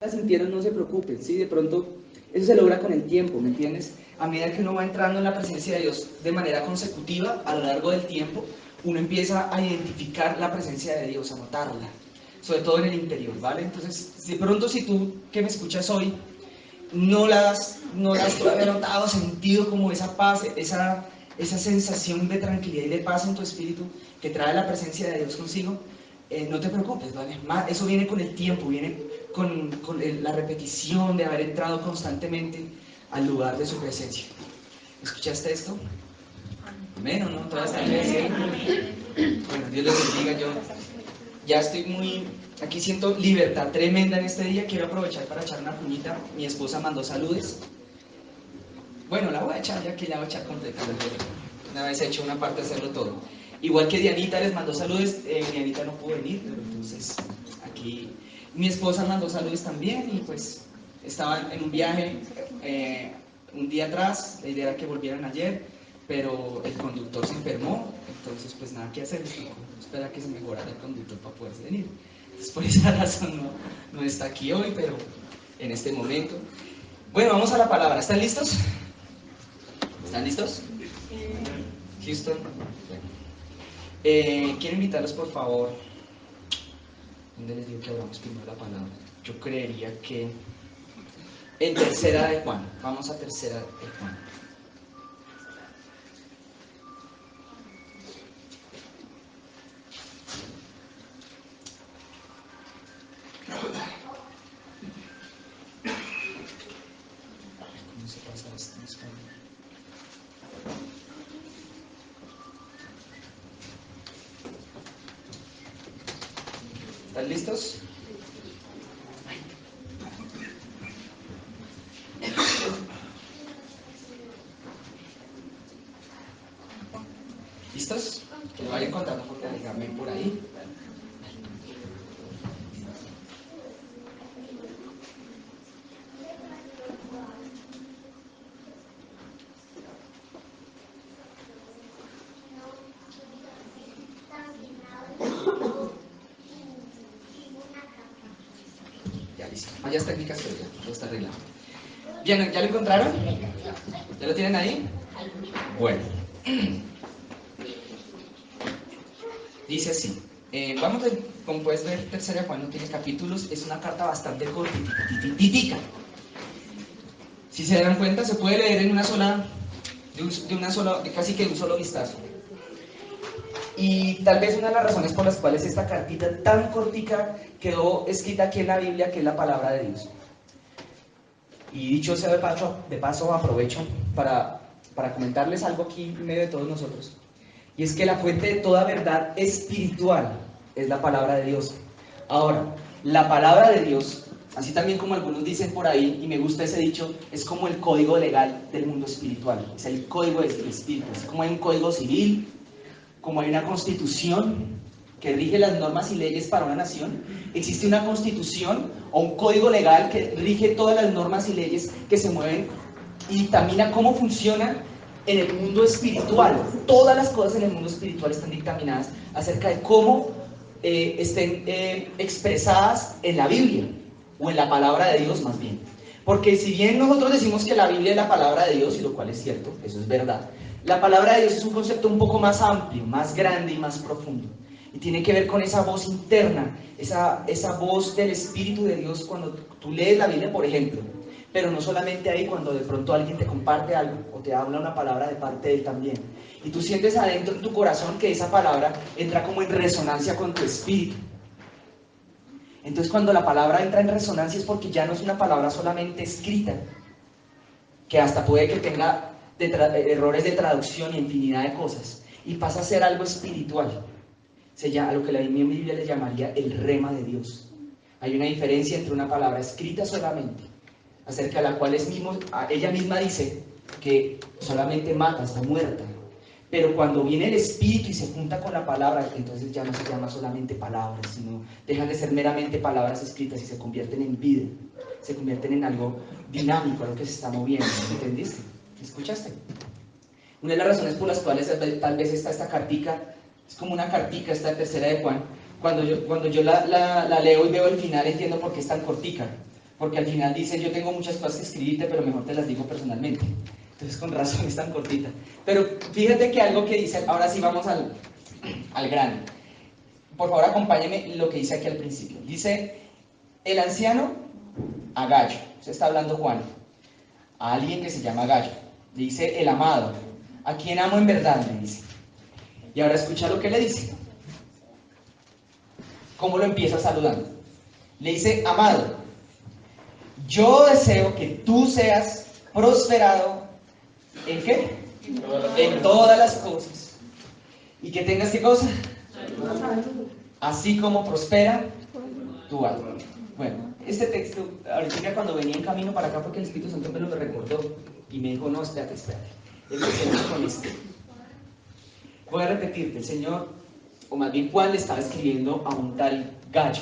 sintieron, no se preocupen, ¿sí? De pronto eso se logra con el tiempo, ¿me entiendes? A medida que uno va entrando en la presencia de Dios de manera consecutiva a lo largo del tiempo, uno empieza a identificar la presencia de Dios, a notarla, sobre todo en el interior, ¿vale? Entonces, de pronto si tú que me escuchas hoy no las todavía notado, sentido como esa paz, esa sensación de tranquilidad y de paz en tu espíritu que trae la presencia de Dios consigo, no te preocupes, ¿vale? Eso viene con el tiempo, viene con la repetición de haber entrado constantemente al lugar de su presencia. ¿Escuchaste esto? Amén, ¿o no? Todavía está en el cielo. Bueno, Dios les bendiga. Yo ya estoy aquí siento libertad tremenda en este día. Quiero aprovechar para echar una puñita. Mi esposa mandó saludes. Bueno, la voy a echar ya que la voy a echar completa. Una vez he hecho una parte, hacerlo todo. Igual que Dianita les mandó saludos. Dianita no pudo venir, pero entonces aquí mi esposa mandó saludos también. Y pues estaban en un viaje un día atrás. La idea era que volvieran ayer, pero el conductor se enfermó. Entonces pues nada que hacer, espera que se mejorara el conductor para poderse venir. Entonces por esa razón no está aquí hoy, pero en este momento. Bueno, vamos a la palabra. ¿Están listos? ¿Están listos? Houston. Quiero invitarlos, por favor. ¿Dónde les digo que hablamos primero la palabra? Yo creería que en Tercera de Juan. Vamos a Tercera de Juan. ¿Cómo se pasa esto en español? ¿Están listos? ¿Listos? Que lo vayan contando porque déjame por ahí. Ya listo. Fallas técnicas, pero ya todo está arreglado. Bien, ¿ya lo encontraron? ¿Ya lo tienen ahí? Bueno. Dice así. Como puedes ver, Tercera de Juan no tiene capítulos, es una carta bastante cortita. Si se dan cuenta, se puede leer en casi que de un solo vistazo. Y tal vez una de las razones por las cuales esta cartita tan cortica quedó escrita aquí en la Biblia, que es la palabra de Dios. Y dicho sea de paso aprovecho para comentarles algo aquí en medio de todos nosotros. Y es que la fuente de toda verdad espiritual es la palabra de Dios. Ahora, la palabra de Dios, así también como algunos dicen por ahí, y me gusta ese dicho, es como el código legal del mundo espiritual. Es el código del espíritu. Es como hay un código civil, como hay una constitución que rige las normas y leyes para una nación, existe una constitución o un código legal que rige todas las normas y leyes que se mueven y dictamina cómo funciona en el mundo espiritual. Todas las cosas en el mundo espiritual están dictaminadas acerca de cómo estén expresadas en la Biblia, o en la palabra de Dios más bien. Porque si bien nosotros decimos que la Biblia es la palabra de Dios, y lo cual es cierto, eso es verdad, la palabra de Dios es un concepto un poco más amplio, más grande y más profundo. Y tiene que ver con esa voz interna, esa voz del Espíritu de Dios cuando tú lees la Biblia, por ejemplo. Pero no solamente ahí, cuando de pronto alguien te comparte algo o te habla una palabra de parte de él también. Y tú sientes adentro en tu corazón que esa palabra entra como en resonancia con tu espíritu. Entonces cuando la palabra entra en resonancia es porque ya no es una palabra solamente escrita, que hasta puede que tenga errores de traducción y infinidad de cosas, y pasa a ser algo espiritual. A lo que la Biblia le llamaría el rema de Dios. Hay una diferencia entre una palabra escrita solamente, acerca de la cual ella misma dice que solamente mata, está muerta. Pero cuando viene el Espíritu y se junta con la palabra, entonces ya no se llama solamente palabras, sino dejan de ser meramente palabras escritas y se convierten en vida, se convierten en algo dinámico, algo que se está moviendo. ¿Entendiste? ¿Escuchaste? Una de las razones por las cuales tal vez esta cartica, es como una cartica esta Tercera de Juan, cuando yo la leo y veo el final entiendo por qué es tan cortica. porque al final dice, yo tengo muchas cosas que escribirte, pero mejor te las digo personalmente. Entonces con razón es tan cortita. Pero fíjate que algo que dice, ahora sí vamos al grano. Por favor acompáñeme lo que dice aquí al principio. Dice, el anciano a Gallo, se está hablando Juan, a alguien que se llama Gallo. Le dice, el amado, a quien amo en verdad, le dice. Y ahora escucha lo que le dice. ¿Cómo lo empieza saludando? Le dice, amado, yo deseo que tú seas prosperado, ¿en qué? En todas las cosas. ¿Y que tengas qué cosa? Así como prospera tu alma. Bueno, este texto, ahorita cuando venía en camino para acá, porque el Espíritu Santo me lo recordó y me dijo, no, espérate. Empecemos con este. Voy a repetirte, el Señor, o más bien Juan le estaba escribiendo a un tal Gallo.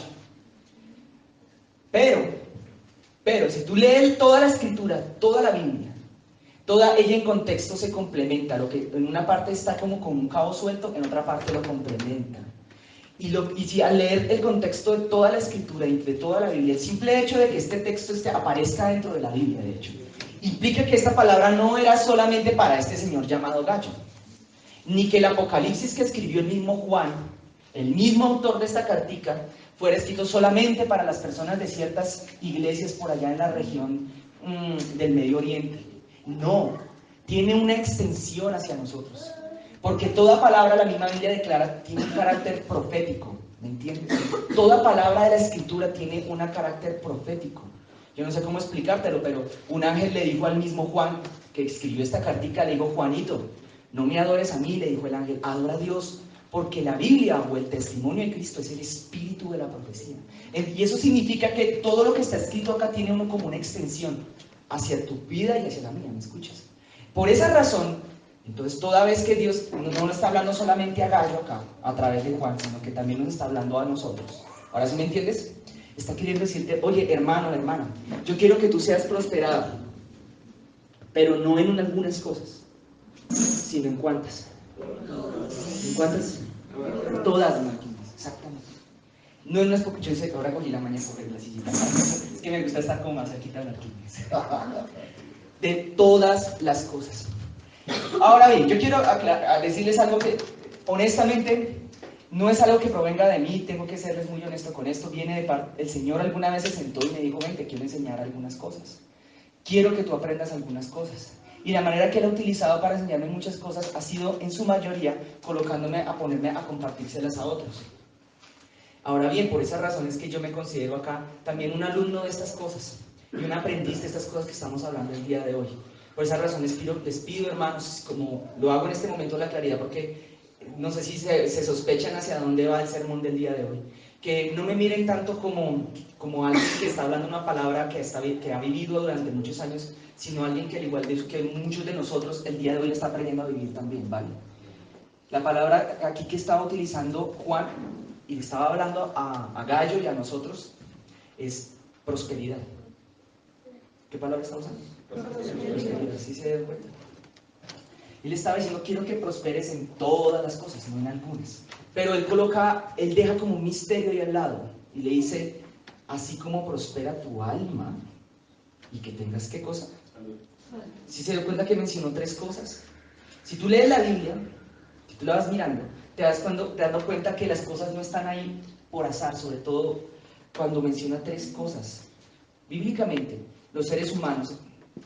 Pero, si tú lees toda la Escritura, toda la Biblia, toda ella en contexto se complementa. Lo que en una parte está como con un cabo suelto, en otra parte lo complementa. Y si al leer el contexto de toda la Escritura y de toda la Biblia, el simple hecho de que este texto aparezca dentro de la Biblia, de hecho, implica que esta palabra no era solamente para este señor llamado Gallo, ni que el Apocalipsis que escribió el mismo Juan, el mismo autor de esta cartica, fuera escrito solamente para las personas de ciertas iglesias por allá en la región del Medio Oriente. No, tiene una extensión hacia nosotros. Porque toda palabra, la misma Biblia declara, tiene un carácter profético, ¿me entiendes? Toda palabra de la Escritura tiene un carácter profético. Yo no sé cómo explicártelo, pero un ángel le dijo al mismo Juan, que escribió esta cartica, le dijo, Juanito, no me adores a mí, le dijo el ángel, adora a Dios, porque la Biblia o el testimonio de Cristo es el espíritu de la profecía. Y eso significa que todo lo que está escrito acá tiene uno como una extensión hacia tu vida y hacia la mía, ¿me escuchas? Por esa razón, entonces toda vez que Dios no está hablando solamente a Gallo acá, a través de Juan, sino que también nos está hablando a nosotros. ¿Ahora sí me entiendes? Está queriendo decirte, oye, hermano, hermana, yo quiero que tú seas prosperado, pero no en algunas cosas, sino en cuántas. ¿En cuántas? Todas, máquinas, exactamente. No en unas pocas, yo sé que ahora cogí la mañana sobre la sillita. Es que me gusta estar como más cerquita de máquinas. De todas las cosas. Ahora bien, yo quiero decirles algo que, honestamente, no es algo que provenga de mí, tengo que serles muy honesto con esto, viene de parte, el Señor alguna vez se sentó y me dijo, ven, te quiero enseñar algunas cosas, quiero que tú aprendas algunas cosas, y la manera que Él ha utilizado para enseñarme muchas cosas ha sido, en su mayoría, colocándome a ponerme a compartírselas a otros. Ahora bien, por esas razones que yo me considero acá también un alumno de estas cosas, y un aprendiz de estas cosas que estamos hablando el día de hoy. Por esa razón les pido, hermanos, como lo hago en este momento la claridad, porque no sé si se sospechan hacia dónde va el sermón del día de hoy, que no me miren tanto como alguien que está hablando una palabra que ha vivido durante muchos años, sino alguien que al igual que muchos de nosotros el día de hoy está aprendiendo a vivir también, ¿vale? La palabra aquí que estaba utilizando Juan, y estaba hablando a Gallo y a nosotros, es prosperidad. ¿Qué palabra está usando? Prosperidad, ¿sí se dan cuenta? Él estaba diciendo, quiero que prosperes en todas las cosas, no en algunas. Pero él deja como un misterio ahí al lado, y le dice, así como prospera tu alma, y que tengas ¿qué cosa? ¿Sí se dio cuenta que mencionó tres cosas? Si tú lees la Biblia, si tú la vas mirando, te das dando cuenta que las cosas no están ahí por azar, sobre todo cuando menciona tres cosas. Bíblicamente, los seres humanos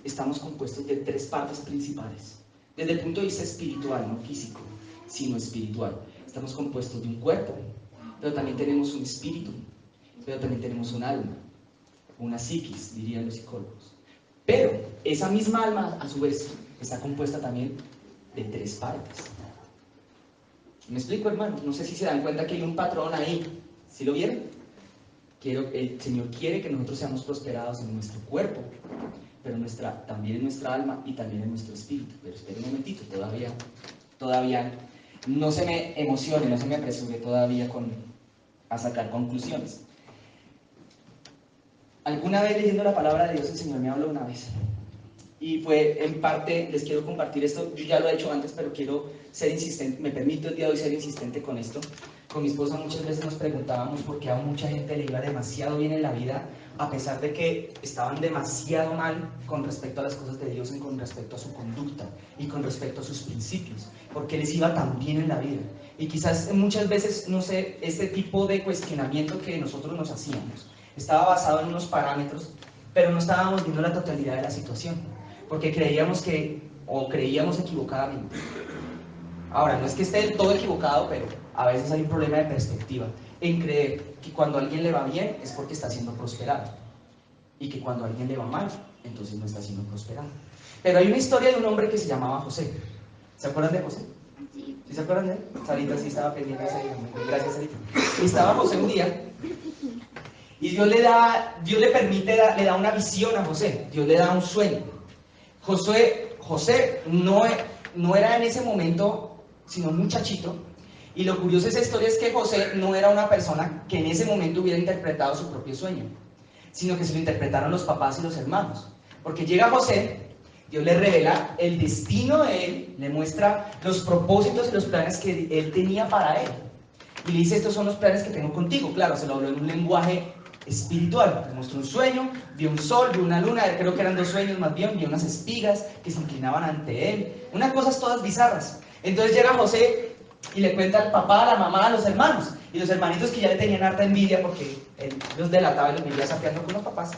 estamos compuestos de tres partes principales. Desde el punto de vista espiritual, no físico, sino espiritual. Estamos compuestos de un cuerpo, pero también tenemos un espíritu, pero también tenemos un alma, una psiquis, dirían los psicólogos. Pero esa misma alma, a su vez, está compuesta también de tres partes. ¿Me explico, hermanos? No sé si se dan cuenta que hay un patrón ahí. ¿Sí lo vieron? El Señor quiere que nosotros seamos prosperados en nuestro cuerpo, pero también en nuestra alma y también en nuestro espíritu. Pero espere un momentito, todavía no se me emocione, no se me apresure todavía a sacar conclusiones. Alguna vez leyendo la palabra de Dios, el Señor me habló una vez. Y fue, en parte, les quiero compartir esto, yo ya lo he hecho antes, pero quiero ser insistente, me permito el día de hoy ser insistente con esto, Con mi esposa muchas veces nos preguntábamos por qué a mucha gente le iba demasiado bien en la vida, a pesar de que estaban demasiado mal con respecto a las cosas de Dios y con respecto a su conducta y con respecto a sus principios, porque les iba tan bien en la vida. Y quizás muchas veces, no sé, este tipo de cuestionamiento que nosotros nos hacíamos estaba basado en unos parámetros, pero no estábamos viendo la totalidad de la situación, porque creíamos equivocadamente. Ahora, no es que esté del todo equivocado, pero a veces hay un problema de perspectiva en creer que cuando a alguien le va bien es porque está siendo prosperado y que cuando a alguien le va mal, entonces no está siendo prosperado. Pero hay una historia de un hombre que se llamaba José. ¿Se acuerdan de José? ¿Sí se acuerdan de él? Sarita sí estaba pendiente de ese día. Gracias, Sarita. Y estaba José un día y Dios le da una visión a José. Dios le da un sueño. José no era en ese momento sino un muchachito, y lo curioso de esa historia es que José no era una persona que en ese momento hubiera interpretado su propio sueño, sino que se lo interpretaron los papás y los hermanos, porque llega José, Dios le revela el destino de él, le muestra los propósitos y los planes que él tenía para él, y le dice: estos son los planes que tengo contigo. Claro, se lo habló en un lenguaje espiritual, le mostró un sueño, vio un sol, vio una luna, creo que eran 2 sueños más bien, vio unas espigas que se inclinaban ante él, unas cosas todas bizarras. Entonces llega José y le cuenta al papá, a la mamá, a los hermanos, y los hermanitos, que ya le tenían harta envidia porque él los delataba y los vivía sapeando con los papás,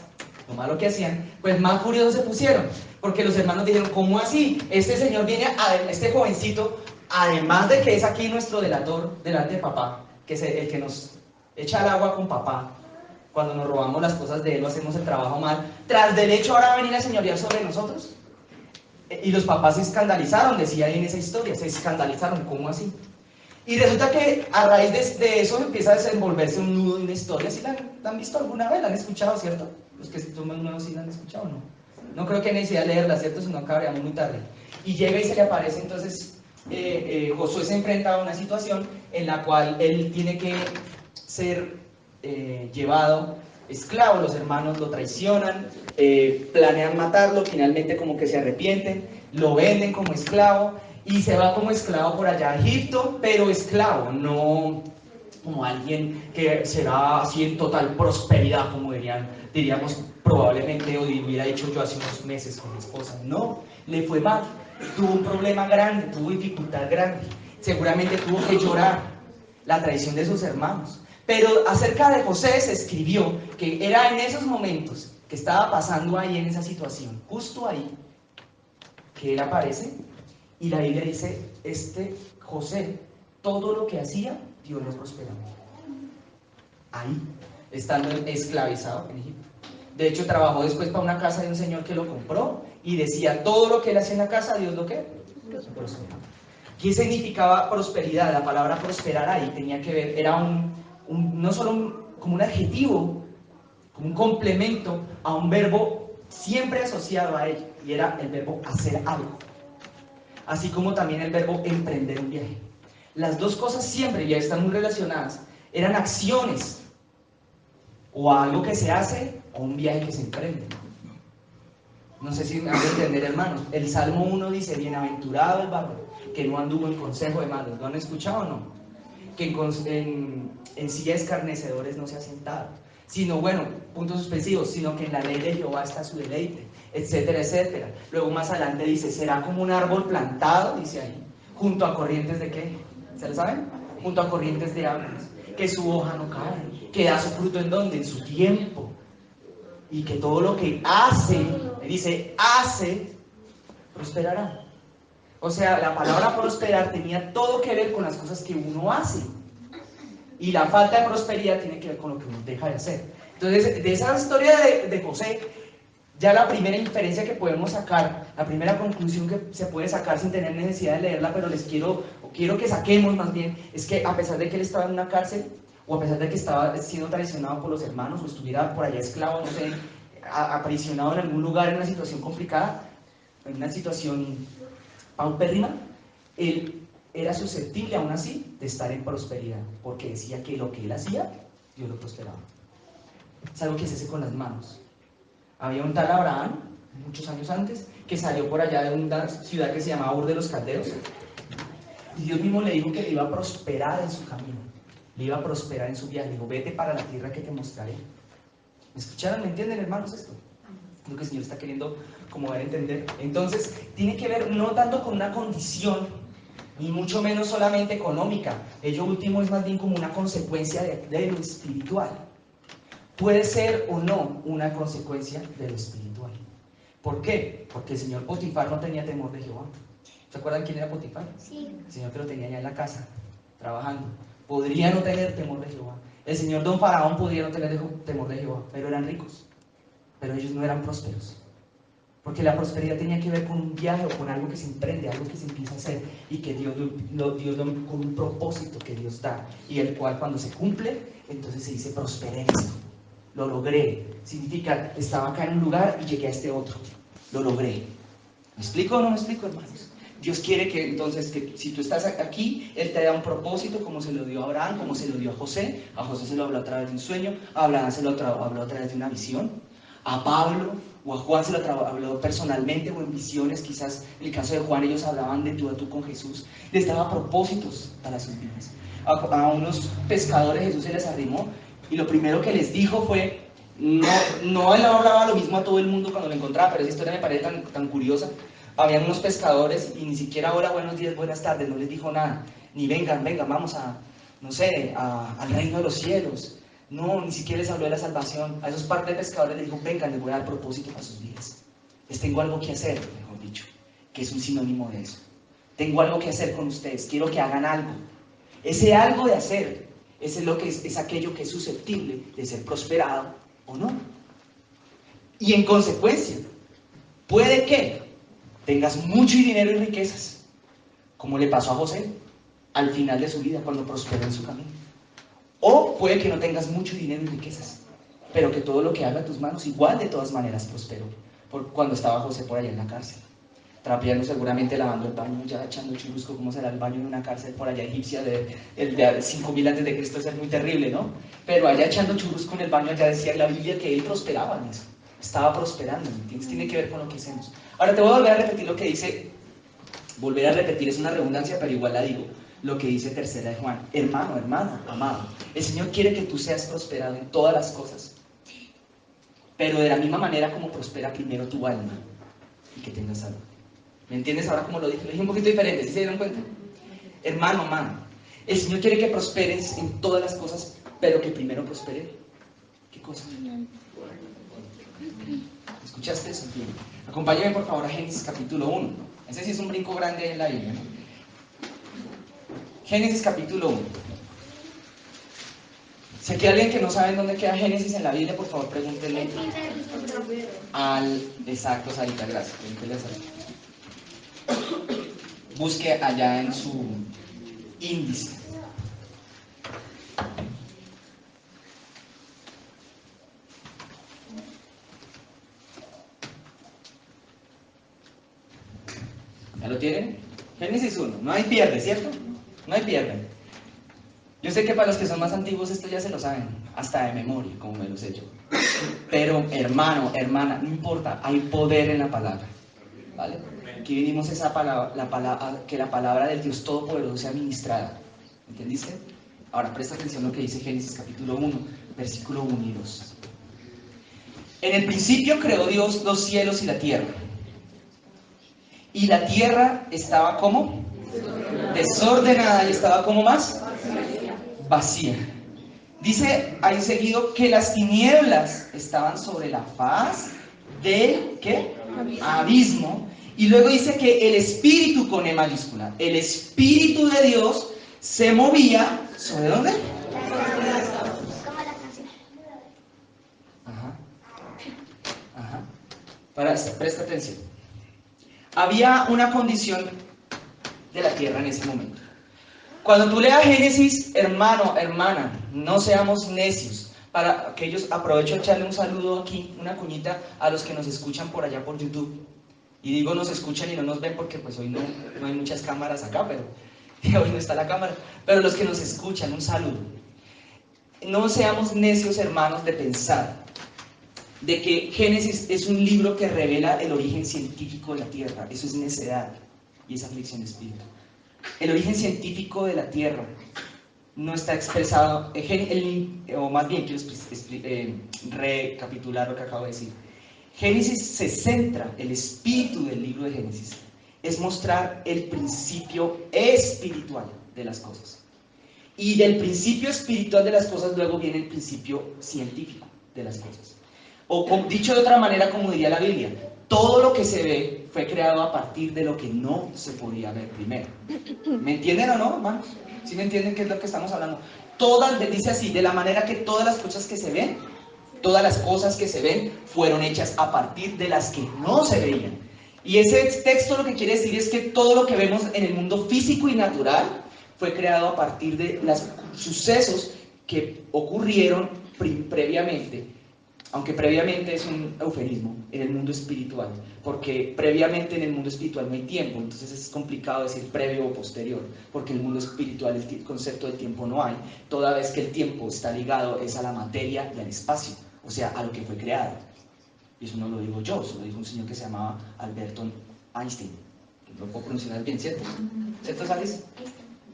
lo malo que hacían, pues más furiosos se pusieron, porque los hermanos dijeron: ¿cómo así? Este señor viene, este jovencito, además de que es aquí nuestro delator delante de papá, que es el que nos echa el agua con papá cuando nos robamos las cosas de él o hacemos el trabajo mal, tras del hecho ahora va a venir a señorear sobre nosotros. Y los papás se escandalizaron, decía ahí en esa historia, se escandalizaron: ¿cómo así? Y resulta que a raíz de eso empieza a desenvolverse un nudo de una historia. ¿Sí la han visto alguna vez? ¿La han escuchado, cierto? Los que son más nuevos, ¿sí la han escuchado o no? No creo que hay necesidad de leerla, ¿cierto? Si no acabaríamos muy tarde. Y llega y se le aparece entonces, Josué se enfrenta a una situación en la cual él tiene que ser llevado esclavo. Los hermanos lo traicionan, planean matarlo, finalmente como que se arrepienten, lo venden como esclavo y se va como esclavo por allá a Egipto, pero esclavo, no como alguien que será así en total prosperidad, como diríamos probablemente, o hubiera dicho yo hace unos meses con mi esposa. No, le fue mal, tuvo un problema grande, tuvo dificultad grande, seguramente tuvo que llorar la traición de sus hermanos. Pero acerca de José se escribió que era en esos momentos que estaba pasando ahí en esa situación, justo ahí, que él aparece y la Biblia dice: José, todo lo que hacía, Dios lo prosperaba. Ahí, estando esclavizado en Egipto. De hecho, trabajó después para una casa de un señor que lo compró y decía: todo lo que él hacía en la casa, Dios lo que prosperaba. ¿Qué significaba prosperidad? La palabra prosperar ahí tenía que ver, era no solo como un adjetivo, como un complemento a un verbo siempre asociado a ello, y era el verbo hacer algo, así como también el verbo emprender un viaje. Las dos cosas siempre, ya están muy relacionadas, eran acciones, o algo que se hace, o un viaje que se emprende. No sé si me van a entender, hermanos. El Salmo 1 dice: bienaventurado el varón que no anduvo en consejo de malos. ¿Lo han escuchado o no? Que en silla de escarnecedores no se ha sentado, sino, bueno, puntos suspensivos, sino que en la ley de Jehová está su deleite, etcétera, etcétera. Luego más adelante dice: será como un árbol plantado, dice ahí, junto a corrientes de ¿qué? ¿Se lo saben? Junto a corrientes de aguas, que su hoja no cae, que da su fruto ¿en dónde? En su tiempo, y que todo lo que hace, dice, hace, prosperará. O sea, la palabra prosperar tenía todo que ver con las cosas que uno hace. Y la falta de prosperidad tiene que ver con lo que uno deja de hacer. Entonces, de esa historia de José, ya la primera inferencia que podemos sacar, la primera conclusión que se puede sacar sin tener necesidad de leerla, pero quiero que saquemos más bien, es que a pesar de que él estaba en una cárcel, o a pesar de que estaba siendo traicionado por los hermanos, o estuviera por allá esclavo, no sé, aprisionado en algún lugar en una situación complicada, en una situación paupérrima, él era susceptible aún así de estar en prosperidad, porque decía que lo que él hacía, Dios lo prosperaba. Es algo que se hace con las manos. Había un tal Abraham, muchos años antes, que salió por allá de una ciudad que se llamaba Ur de los Caldeos, y Dios mismo le dijo que le iba a prosperar en su camino. le iba a prosperar en su viaje. Le dijo, vete para la tierra que te mostraré. ¿Me escucharon? ¿Me entienden, hermanos, esto? Lo que el Señor está queriendo como dar a entender. Entonces, tiene que ver no tanto con una condición, ni mucho menos solamente económica. Ello último es más bien como una consecuencia de lo espiritual. Puede ser o no una consecuencia de lo espiritual. ¿Por qué? Porque el señor Potifar no tenía temor de Jehová. ¿Se acuerdan quién era Potifar? Sí. El señor que lo tenía allá en la casa, trabajando. Podría no tener temor de Jehová. El señor Don Faraón podría no tener temor de Jehová, pero eran ricos. Pero ellos no eran prósperos. Porque la prosperidad tenía que ver con un viaje o con algo que se emprende, algo que se empieza a hacer y que Dios con un propósito que Dios da y el cual cuando se cumple, entonces se dice prosperé en esto. Lo logré. Significa, estaba acá en un lugar y llegué a este otro. Lo logré. ¿Me explico o no me explico, hermanos? Dios quiere que entonces, que si tú estás aquí, Él te da un propósito como se lo dio a Abraham, como se lo dio a José. A José se lo habló a través de un sueño, a Abraham se lo habló a través de una visión. A Pablo o a Juan se lo habló personalmente o en visiones. Quizás en el caso de Juan ellos hablaban de tú a tú con Jesús. Les daba propósitos para sus vidas. A unos pescadores Jesús se les arrimó y lo primero que les dijo fue, no él hablaba lo mismo a todo el mundo cuando lo encontraba, pero esa historia me parece tan curiosa. Habían unos pescadores y ni siquiera hola, buenos días, buenas tardes, no les dijo nada. Ni vengan, vamos a, no sé, al reino de los cielos. No, ni siquiera les habló de la salvación. A esos par de pescadores les dijo, vengan, les voy a dar propósito para sus vidas. Les tengo algo que hacer, mejor dicho, que es un sinónimo de eso. Tengo algo que hacer con ustedes, quiero que hagan algo. Ese algo de hacer es aquello que es susceptible de ser prosperado o no. Y en consecuencia, puede que tengas mucho dinero y riquezas, como le pasó a José al final de su vida cuando prosperó en su camino. O puede que no tengas mucho dinero y riquezas, pero que todo lo que haga a tus manos igual de todas maneras prosperó. Cuando estaba José por allá en la cárcel, trapeando seguramente, lavando el baño, ya echando churrusco, como será el baño en una cárcel por allá egipcia de 5000 antes de Cristo, es muy terrible, ¿no? Pero allá echando churrusco en el baño, ya decía la Biblia que él prosperaba en eso, estaba prosperando, ¿me entiendes? Tiene que ver con lo que hacemos. Ahora te voy a volver a repetir lo que dice, volver a repetir es una redundancia, pero igual la digo, lo que dice tercera de Juan, hermano, hermana, amado, el Señor quiere que tú seas prosperado en todas las cosas, pero de la misma manera como prospera primero tu alma y que tengas salud. ¿Me entiendes ahora cómo lo dije? Lo dije un poquito diferente, ¿sí se dieron cuenta? Hermano, hermano, el Señor quiere que prosperes en todas las cosas, pero que primero prospere. ¿Qué cosa? ¿Escuchaste eso? Acompáñame por favor a Génesis capítulo 1. Ese sí es un brinco grande en la Biblia, ¿no? Génesis capítulo 1. Si aquí hay alguien que no sabe dónde queda Génesis en la Biblia, por favor pregúntenle Exacto, Sarita, gracias. Busque allá en su índice. ¿Ya lo tienen? Génesis 1. No hay pierde, ¿cierto? No hay pierde. Yo sé que para los que son más antiguos esto ya se lo saben, hasta de memoria, como me los he hecho. Pero hermano, hermana, no importa, hay poder en la palabra. ¿Vale? Aquí vinimos esa palabra, que la palabra del Dios Todopoderoso sea ministrada. ¿Entendiste? Ahora presta atención a lo que dice Génesis capítulo 1, versículo 1 y 2. En el principio creó Dios los cielos y la tierra. Y la tierra estaba como desordenada y estaba como más vacía. Dice ahí seguido que las tinieblas estaban sobre la faz del ¿qué? Abismo. Y luego dice que el Espíritu con E mayúscula, el Espíritu de Dios se movía ¿sobre dónde? Ajá. Presta atención. Había una condición de la tierra en ese momento. Cuando tú leas Génesis, hermano, hermana, no seamos necios. Para aquellos, aprovecho de echarle un saludo aquí, una cuñita, a los que nos escuchan por allá por YouTube. Y digo nos escuchan y no nos ven porque pues hoy no hay muchas cámaras acá, pero hoy no está la cámara. Pero los que nos escuchan, un saludo. No seamos necios, hermanos, de pensar de que Génesis es un libro que revela el origen científico de la tierra. Eso es necedad y es aflicción de espíritu. El origen científico de la tierra no está expresado, o más bien quiero recapitular lo que acabo de decir. Génesis se centra, el espíritu del libro de Génesis es mostrar el principio espiritual de las cosas. Y del principio espiritual de las cosas luego viene el principio científico de las cosas. O dicho de otra manera, como diría la Biblia, todo lo que se ve fue creado a partir de lo que no se podía ver primero. ¿Me entienden o no, hermanos? ¿Sí me entienden qué es lo que estamos hablando? Dice así, de la manera que todas las cosas que se ven, todas las cosas que se ven fueron hechas a partir de las que no se veían. Y ese texto lo que quiere decir es que todo lo que vemos en el mundo físico y natural fue creado a partir de los sucesos que ocurrieron previamente, aunque previamente es un eufemismo, en el mundo espiritual, porque previamente en el mundo espiritual no hay tiempo, entonces es complicado decir previo o posterior, porque en el mundo espiritual el concepto de tiempo no hay, toda vez que el tiempo está ligado es a la materia y al espacio, o sea, a lo que fue creado. Y eso no lo digo yo, eso lo dijo un señor que se llamaba Alberto Einstein, que no puedo pronunciar bien, ¿cierto? ¿Cierto, Salis?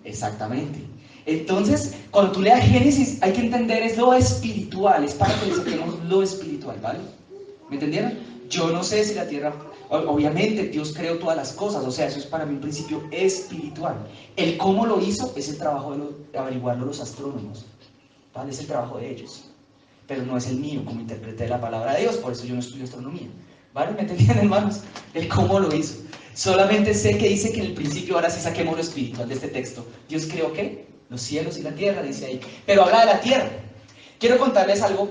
Exactamente. Entonces, cuando tú leas Génesis, hay que entender es lo espiritual, es para que le saquemos lo espiritual, ¿vale? ¿Me entendieron? Yo no sé si la tierra, obviamente Dios creó todas las cosas, o sea, eso es para mí un principio espiritual. El cómo lo hizo es el trabajo de averiguarlo los astrónomos, ¿vale? Es el trabajo de ellos, pero no es el mío como interpreté la palabra de Dios, por eso yo no estudio astronomía, ¿vale? ¿Me entendieron, hermanos? El cómo lo hizo. Solamente sé que dice que en el principio, ahora sí saquemos lo espiritual de este texto. Dios creó, ¿qué? Los cielos y la tierra, dice ahí. Pero habla de la tierra. Quiero contarles algo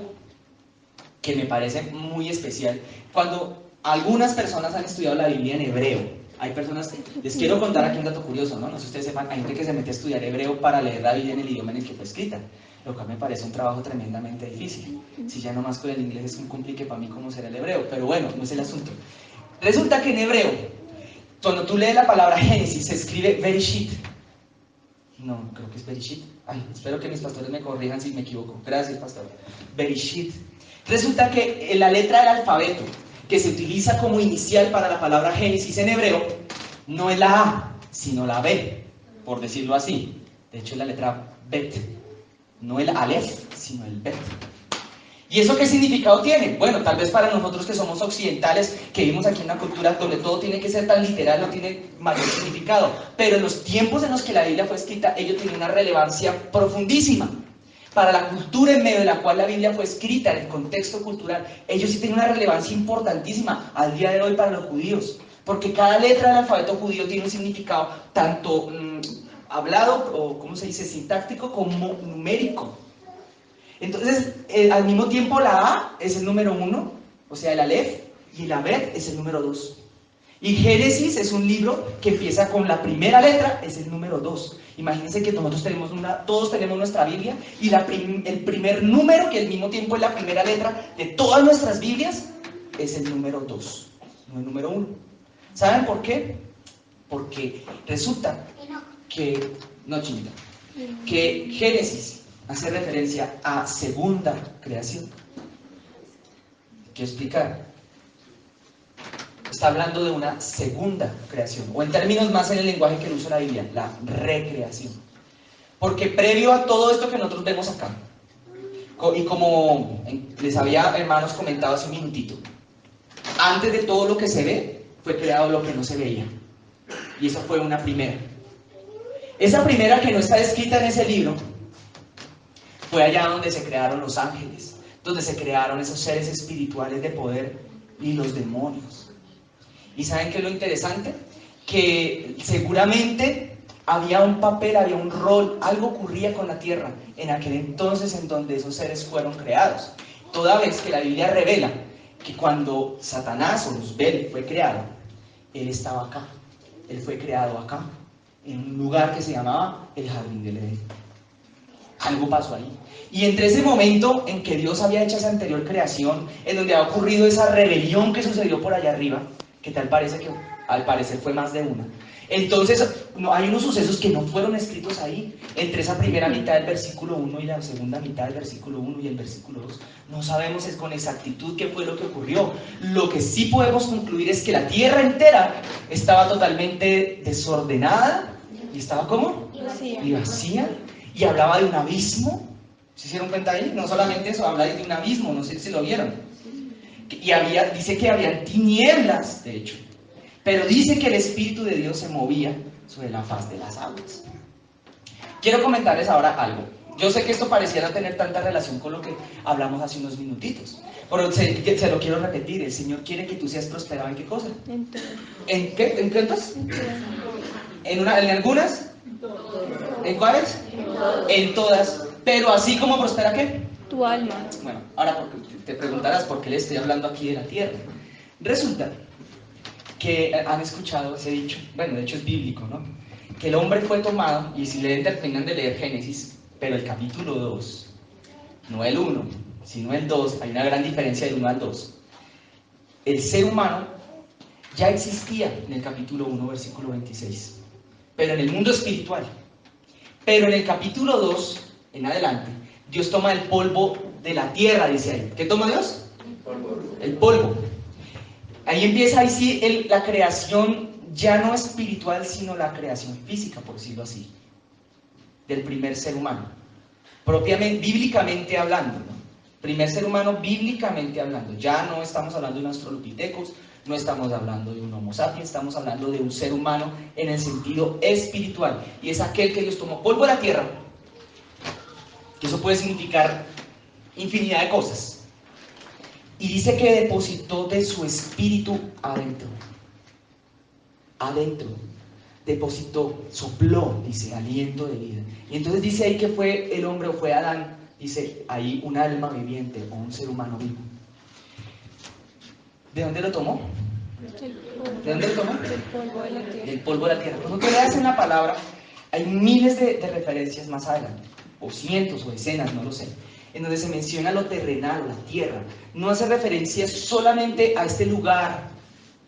que me parece muy especial. Cuando algunas personas han estudiado la Biblia en hebreo, hay personas, les quiero contar aquí un dato curioso, ¿no? No sé si ustedes sepan, hay gente que se mete a estudiar hebreo para leer la Biblia en el idioma en el que fue escrita, lo cual me parece un trabajo tremendamente difícil. Si ya nomás con el inglés es un complique para mí cómo será el hebreo, pero bueno, no es el asunto. Resulta que en hebreo, cuando tú lees la palabra Génesis, se escribe Bereshit. No, creo que es Bereshit. Ay, espero que mis pastores me corrijan si me equivoco. Gracias, pastor. Bereshit. Resulta que la letra del alfabeto que se utiliza como inicial para la palabra Génesis en hebreo no es la A, sino la B, por decirlo así. De hecho, es la letra Bet. No el Aleph, sino el Bet. ¿Y eso qué significado tiene? Bueno, tal vez para nosotros que somos occidentales, que vivimos aquí en una cultura donde todo tiene que ser tan literal, no tiene mayor significado. Pero en los tiempos en los que la Biblia fue escrita, ello tenía una relevancia profundísima. Para la cultura en medio de la cual la Biblia fue escrita, en el contexto cultural, ellos sí tienen una relevancia importantísima al día de hoy para los judíos. Porque cada letra del alfabeto judío tiene un significado tanto hablado, o ¿cómo se dice?, sintáctico, como numérico. Entonces, al mismo tiempo la A es el número 1, o sea, el Aleph, y la Bet es el número 2. Y Génesis es un libro que empieza con la primera letra, es el número 2. Imagínense que todos tenemos nuestra Biblia, y el primer número, que al mismo tiempo es la primera letra de todas nuestras Biblias, es el número 2, no el número 1. ¿Saben por qué? Porque resulta que, no chinita, que Génesis hace referencia a segunda creación. Quiero explicar. Está hablando de una segunda creación, o en términos más en el lenguaje que usa la Biblia, la recreación. Porque previo a todo esto que nosotros vemos acá, y como les había, hermanos, comentado hace un minutito, antes de todo lo que se ve, fue creado lo que no se veía. Y esa fue una primera. Esa primera que no está escrita en ese libro, fue allá donde se crearon los ángeles, donde se crearon esos seres espirituales de poder y los demonios. ¿Y saben qué es lo interesante? Que seguramente había un papel, había un rol, algo ocurría con la tierra en aquel entonces en donde esos seres fueron creados. Toda vez que la Biblia revela que cuando Satanás o Luzbel fue creado, él estaba acá, él fue creado acá, en un lugar que se llamaba el Jardín del Edén. Algo pasó ahí. Y entre ese momento en que Dios había hecho esa anterior creación, en donde ha ocurrido esa rebelión que sucedió por allá arriba, que tal parece que al parecer fue más de una, entonces hay unos sucesos que no fueron escritos ahí, entre esa primera mitad del versículo 1 y la segunda mitad del versículo 1 y el versículo 2. No sabemos con exactitud qué fue lo que ocurrió. Lo que sí podemos concluir es que la tierra entera estaba totalmente desordenada y estaba ¿cómo? Y vacía. y hablaba de un abismo. ¿Se hicieron cuenta ahí? No solamente eso, habla de un abismo, no sé si lo vieron. Y dice que había tinieblas, de hecho. Pero dice que el Espíritu de Dios se movía sobre la faz de las aguas. Quiero comentarles ahora algo. Yo sé que esto pareciera tener tanta relación con lo que hablamos hace unos minutitos, pero se lo quiero repetir. El Señor quiere que tú seas prosperado. ¿En qué cosa? En todo. ¿En qué? ¿En cuántas? En todo. ¿En algunas? ¿En cuáles? En todas. Pero así como prospera, ¿qué? Tu alma. Bueno, ahora te preguntarás por qué le estoy hablando aquí de la tierra. Resulta que han escuchado ese dicho, bueno, de hecho es bíblico, ¿no? Que el hombre fue tomado, y si terminan de leer Génesis, pero el capítulo 2, no el 1, sino el 2, hay una gran diferencia del 1 al 2. El ser humano ya existía en el capítulo 1, versículo 26, pero en el mundo espiritual. Pero en el capítulo 2, en adelante, Dios toma el polvo de la tierra, dice ahí. ¿Qué toma Dios? El polvo. El polvo. Ahí empieza ahí sí la creación ya no espiritual, sino la creación física, por decirlo así, del primer ser humano. Propiamente, bíblicamente hablando, ¿no? Primer ser humano bíblicamente hablando. Ya no estamos hablando de un australopithecus, no estamos hablando de un homo sapiens, estamos hablando de un ser humano en el sentido espiritual. Y es aquel que Dios tomó polvo de la tierra, que eso puede significar infinidad de cosas. Y dice que depositó de su espíritu adentro. Adentro. Depositó, sopló, dice, aliento de vida. Y entonces dice ahí que fue el hombre o fue Adán, dice ahí un alma viviente o un ser humano vivo. ¿De dónde lo tomó? ¿De dónde lo tomó? Del polvo de la tierra. Del polvo de la tierra. Cuando tú leas en la palabra, hay miles de referencias más adelante, o cientos o decenas, no lo sé, en donde se menciona lo terrenal, la tierra. No hace referencia solamente a este lugar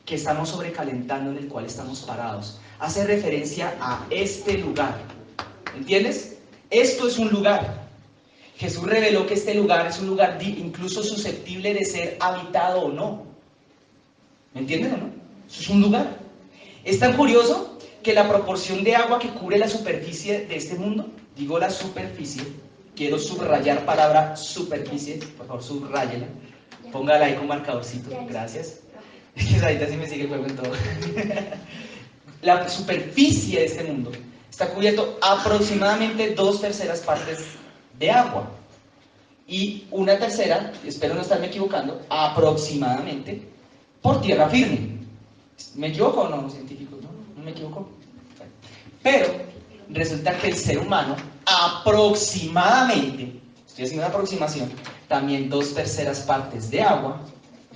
que estamos sobrecalentando, en el cual estamos parados. Hace referencia a este lugar. ¿Entiendes? Esto es un lugar. Jesús reveló que este lugar es un lugar incluso susceptible de ser habitado o no. ¿Me entienden o no? Eso es un lugar. Es tan curioso que la proporción de agua que cubre la superficie de este mundo, digo la superficie, quiero subrayar palabra superficie, por favor subrayela, póngala ahí con marcadorcito, gracias. Es que ahorita sí me sigue el juego en todo. La superficie de este mundo está cubierto aproximadamente 2/3 partes de agua y 1/3, espero no estarme equivocando, aproximadamente por tierra firme. ¿Me equivoco o no, científicos? ¿No me equivoco? Pero resulta que el ser humano aproximadamente, estoy haciendo una aproximación, también 2/3 partes de agua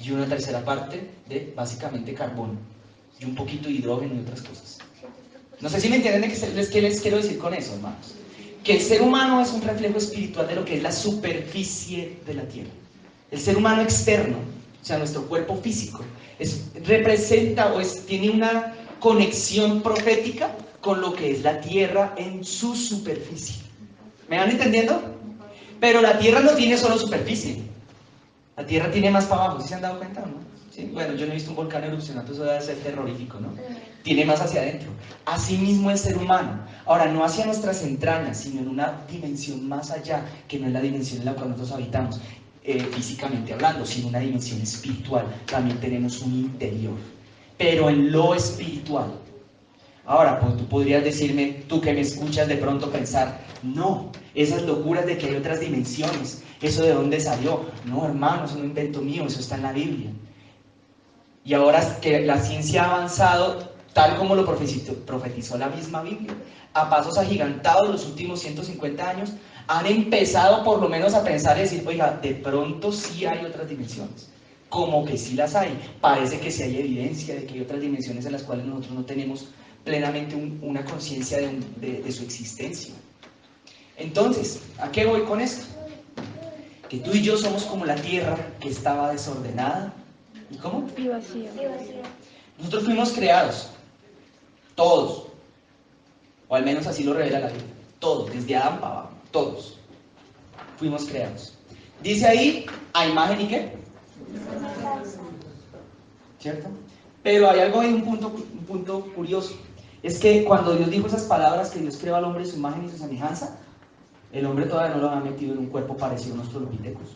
y 1/3 parte de básicamente carbono y un poquito de hidrógeno y otras cosas. No sé si me entienden qué les quiero decir con eso, hermanos. Que el ser humano es un reflejo espiritual de lo que es la superficie de la tierra. El ser humano externo, o sea, nuestro cuerpo físico, representa tiene una conexión profética con lo que es la tierra en su superficie. ¿Me van entendiendo? Pero la tierra no tiene solo superficie. La tierra tiene más para abajo, ¿sí se han dado cuenta o no? ¿Sí? Bueno, yo no he visto un volcán erupcionando, eso debe ser terrorífico, ¿no? Tiene más hacia adentro. Asimismo el ser humano. Ahora, no hacia nuestras entrañas, sino en una dimensión más allá, que no es la dimensión en la cual nosotros habitamos, físicamente hablando, sino una dimensión espiritual. También tenemos un interior, pero en lo espiritual. Ahora, pues tú podrías decirme, tú que me escuchas de pronto pensar, no, esas locuras de que hay otras dimensiones, ¿eso de dónde salió? No, hermano, eso no es un invento mío, eso está en la Biblia. Y ahora que la ciencia ha avanzado, tal como lo profetizó la misma Biblia, a pasos agigantados los últimos 150 años, han empezado por lo menos a pensar y decir, oiga, de pronto sí hay otras dimensiones. Como que sí las hay. Parece que sí hay evidencia de que hay otras dimensiones en las cuales nosotros no tenemos plenamente una conciencia de su existencia. Entonces, ¿a qué voy con esto? Que tú y yo somos como la tierra que estaba desordenada. ¿Y cómo? Y vacía. Nosotros fuimos creados, todos, o al menos así lo revela la Biblia, todos, desde Adán para abajo, todos, fuimos creados. Dice ahí, ¿a imagen y qué? ¿Cierto? Pero hay algo ahí, un punto curioso. Es que cuando Dios dijo esas palabras, que Dios creó al hombre a su imagen y su semejanza, El hombre todavía no lo había metido en un cuerpo parecido a nuestros lopitecos.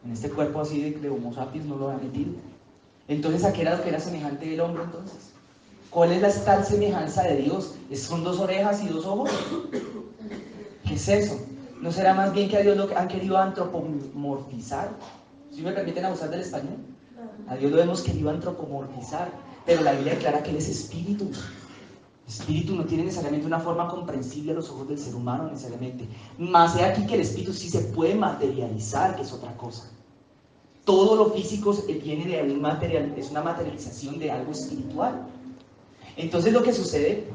En este cuerpo así de Homo sapiens no lo había metido. Entonces, ¿a qué era lo que era semejante el hombre entonces? ¿Cuál es la tal semejanza de Dios? ¿Son 2 orejas y 2 ojos? ¿Qué es eso? ¿No será más bien que a Dios lo han querido antropomorfizar? ¿Sí me permiten abusar del español? A Dios lo hemos querido antropomorfizar, pero la Biblia declara que Él es espíritu. Espíritu no tiene necesariamente una forma comprensible a los ojos del ser humano, necesariamente. Más he aquí que el espíritu sí se puede materializar, que es otra cosa. Todo lo físico viene de un material, es una materialización de algo espiritual. Entonces lo que sucede,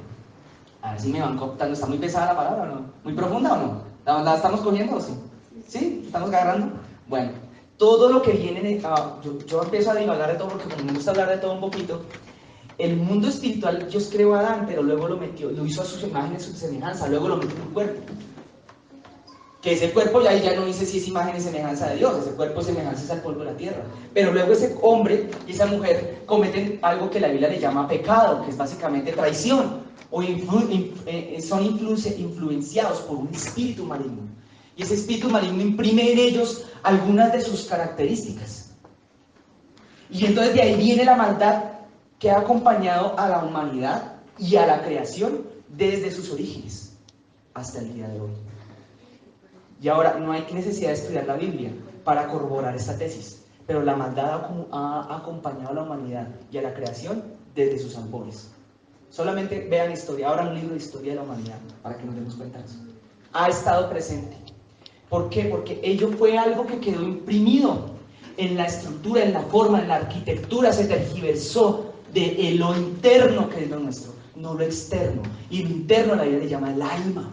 a ver si me van contando, ¿está muy pesada la palabra o no? ¿Muy profunda o no? ¿La estamos cogiendo o sí? ¿Sí? ¿Estamos agarrando? Bueno, todo lo que viene de... yo empiezo a divagar de todo porque como me gusta hablar de todo un poquito. El mundo espiritual, Dios creó a Adán, pero luego lo hizo a su imagen y su semejanza, luego lo metió en un cuerpo. Que ese cuerpo ya no dice si es imagen y semejanza de Dios, ese cuerpo semejanza es al polvo de la tierra. Pero luego ese hombre y esa mujer cometen algo que la Biblia le llama pecado, que es básicamente traición, o son influenciados por un espíritu maligno. Y ese espíritu maligno imprime en ellos algunas de sus características. Y entonces de ahí viene la maldad que ha acompañado a la humanidad y a la creación desde sus orígenes hasta el día de hoy. Y ahora, no hay necesidad de estudiar la Biblia para corroborar esta tesis, pero la maldad ha acompañado a la humanidad y a la creación desde sus albores. Solamente vean historia, abran un libro de historia de la humanidad para que nos demos cuenta de eso. Ha estado presente. ¿Por qué? Porque ello fue algo que quedó imprimido en la estructura, en la forma, en la arquitectura, se tergiversó de lo interno que es lo nuestro, no lo externo. Y lo interno la Biblia le llama el alma.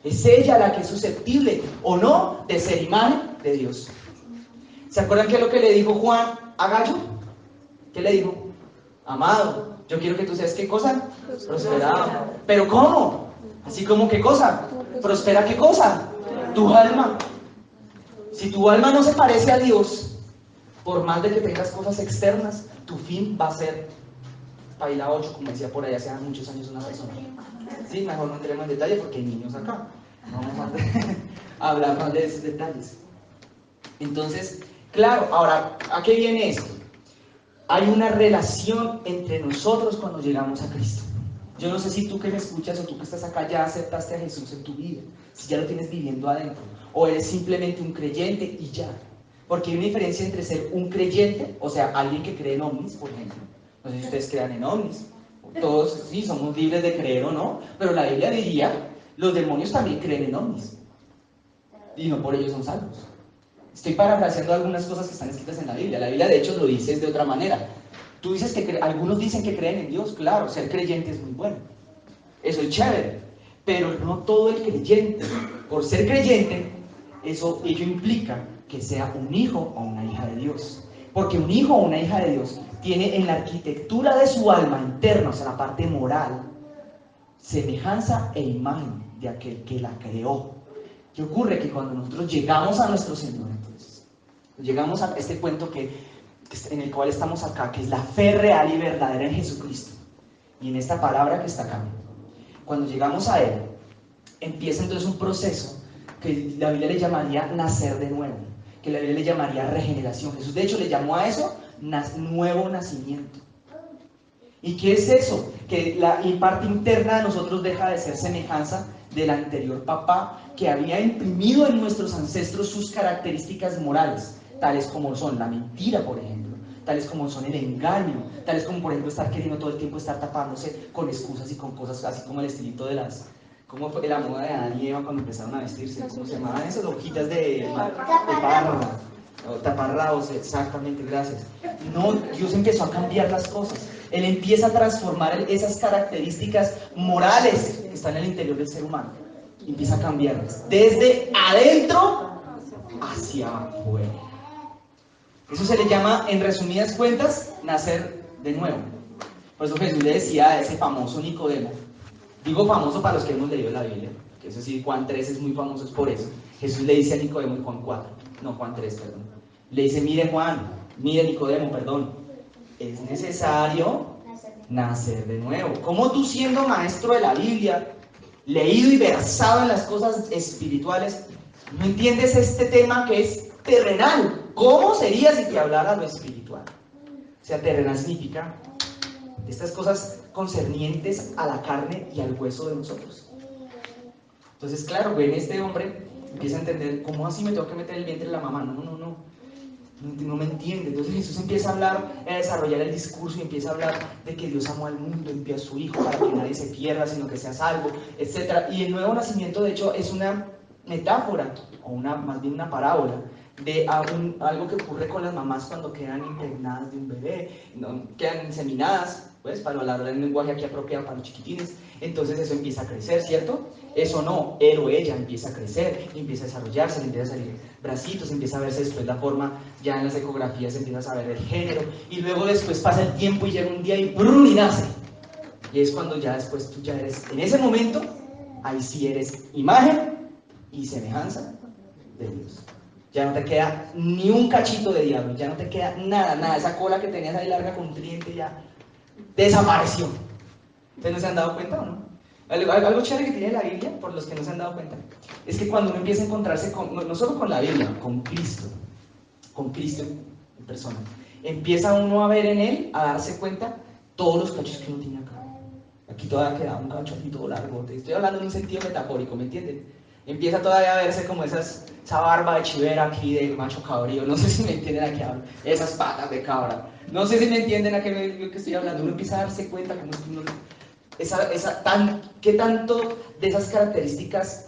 Es ella la que es susceptible o no de ser imagen de Dios. ¿Se acuerdan qué es lo que le dijo Juan a Gallo? ¿Qué le dijo? Amado, yo quiero que tú seas ¿qué cosa? Prosperado. ¿Pero cómo? Así como ¿qué cosa? ¿Prospera qué cosa? Tu alma. Si tu alma no se parece a Dios, por más de que tengas cosas externas, tu fin va a ser paila 8, como decía por allá hace muchos años una persona. Sí, mejor no entremos en detalle porque hay niños acá. No vamos a hablar más de esos detalles. Entonces, claro, ahora, ¿a qué viene esto? Hay una relación entre nosotros cuando llegamos a Cristo. Yo no sé si tú que me escuchas o tú que estás acá ya aceptaste a Jesús en tu vida, si ya lo tienes viviendo adentro, o eres simplemente un creyente y ya. Porque hay una diferencia entre ser un creyente, o sea, alguien que cree en ovnis, por ejemplo. No sé si ustedes crean en ovnis. Todos sí somos libres de creer o no, pero la Biblia diría, los demonios también creen en ovnis. Y no por ellos son salvos. Estoy parafraseando algunas cosas que están escritas en la Biblia. La Biblia de hecho lo dice de otra manera. Tú dices que algunos dicen que creen en Dios, claro, ser creyente es muy bueno. Eso es chévere. Pero no todo el creyente, por ser creyente, ello implica que sea un hijo o una hija de Dios. Porque un hijo o una hija de Dios tiene en la arquitectura de su alma interna, o sea, la parte moral, semejanza e imagen de aquel que la creó. ¿Qué ocurre? Que cuando nosotros llegamos a nuestro Señor, entonces, llegamos a este cuento en el cual estamos acá, que es la fe real y verdadera en Jesucristo, y en esta palabra que está acá, cuando llegamos a Él, empieza entonces un proceso que la Biblia le llamaría nacer de nuevo, que la Biblia le llamaría regeneración. Jesús de hecho le llamó a eso nuevo nacimiento. ¿Y qué es eso? Que la parte interna de nosotros deja de ser semejanza del anterior papá que había imprimido en nuestros ancestros sus características morales, tales como son la mentira, por ejemplo, tales como son el engaño, tales como por ejemplo estar queriendo todo el tiempo estar tapándose con excusas y con cosas así como el estilito de las... ¿Cómo fue la moda de Adán y Eva cuando empezaron a vestirse? ¿Cómo se llamaban esas hojitas de parra? Taparrabos, exactamente, gracias. No, Dios empezó a cambiar las cosas. Él empieza a transformar esas características morales que están en el interior del ser humano. Empieza a cambiarlas. Desde adentro hacia afuera. Eso se le llama, en resumidas cuentas, nacer de nuevo. Por eso Jesús le decía a ese famoso Nicodemo. Digo famoso para los que hemos leído la Biblia, que eso sí, Juan 3 es muy famoso, es por eso. Jesús le dice a Nicodemo en Juan 4, no Juan 3, perdón. Le dice, mire Juan, mire Nicodemo, perdón, es necesario nacer de nuevo. ¿Cómo tú siendo maestro de la Biblia, leído y versado en las cosas espirituales, no entiendes este tema que es terrenal. ¿Cómo sería si te hablara lo espiritual? O sea, terrenal significa estas cosas concernientes a la carne y al hueso de nosotros. Entonces, claro, ven, este hombre empieza a entender, ¿cómo así me tengo que meter el vientre en la mamá? No me entiende. Entonces Jesús empieza a hablar, a desarrollar el discurso y empieza a hablar de que Dios amó al mundo, envió a su Hijo para que nadie se pierda, sino que sea salvo, etc. Y el nuevo nacimiento, de hecho, es una metáfora, o más bien una parábola, de algo que ocurre con las mamás cuando quedan impregnadas de un bebé, ¿no? Quedan inseminadas, pues, para hablar del lenguaje aquí apropiado para los chiquitines. Entonces eso empieza a crecer, ¿cierto? Eso no, él o ella empieza a crecer, empieza a desarrollarse, empieza a salir bracitos, empieza a verse después la forma, ya en las ecografías empieza a saber el género, y luego después pasa el tiempo y llega un día y ¡brum! Y nace. Y es cuando ya después tú ya eres, en ese momento, ahí sí eres imagen y semejanza de Dios. Ya no te queda ni un cachito de diablo, ya no te queda nada, esa cola que tenías ahí larga con tridente ya desapareció. ¿Ustedes no se han dado cuenta o no? Algo chévere que tiene la Biblia, por los que no se han dado cuenta, es que cuando uno empieza a encontrarse no solo con la Biblia, con Cristo en persona, empieza uno a ver en Él, a darse cuenta todos los cachos que uno tiene acá. Aquí todavía queda un cacho aquí todo largo, te estoy hablando en un sentido metafórico, ¿me entienden? Empieza todavía a verse como esa barba de chivera aquí de macho cabrío, no sé si me entienden a qué hablo, esas patas de cabra, no sé si me entienden a qué estoy hablando. Uno empieza a darse cuenta como es que uno, qué tanto de esas características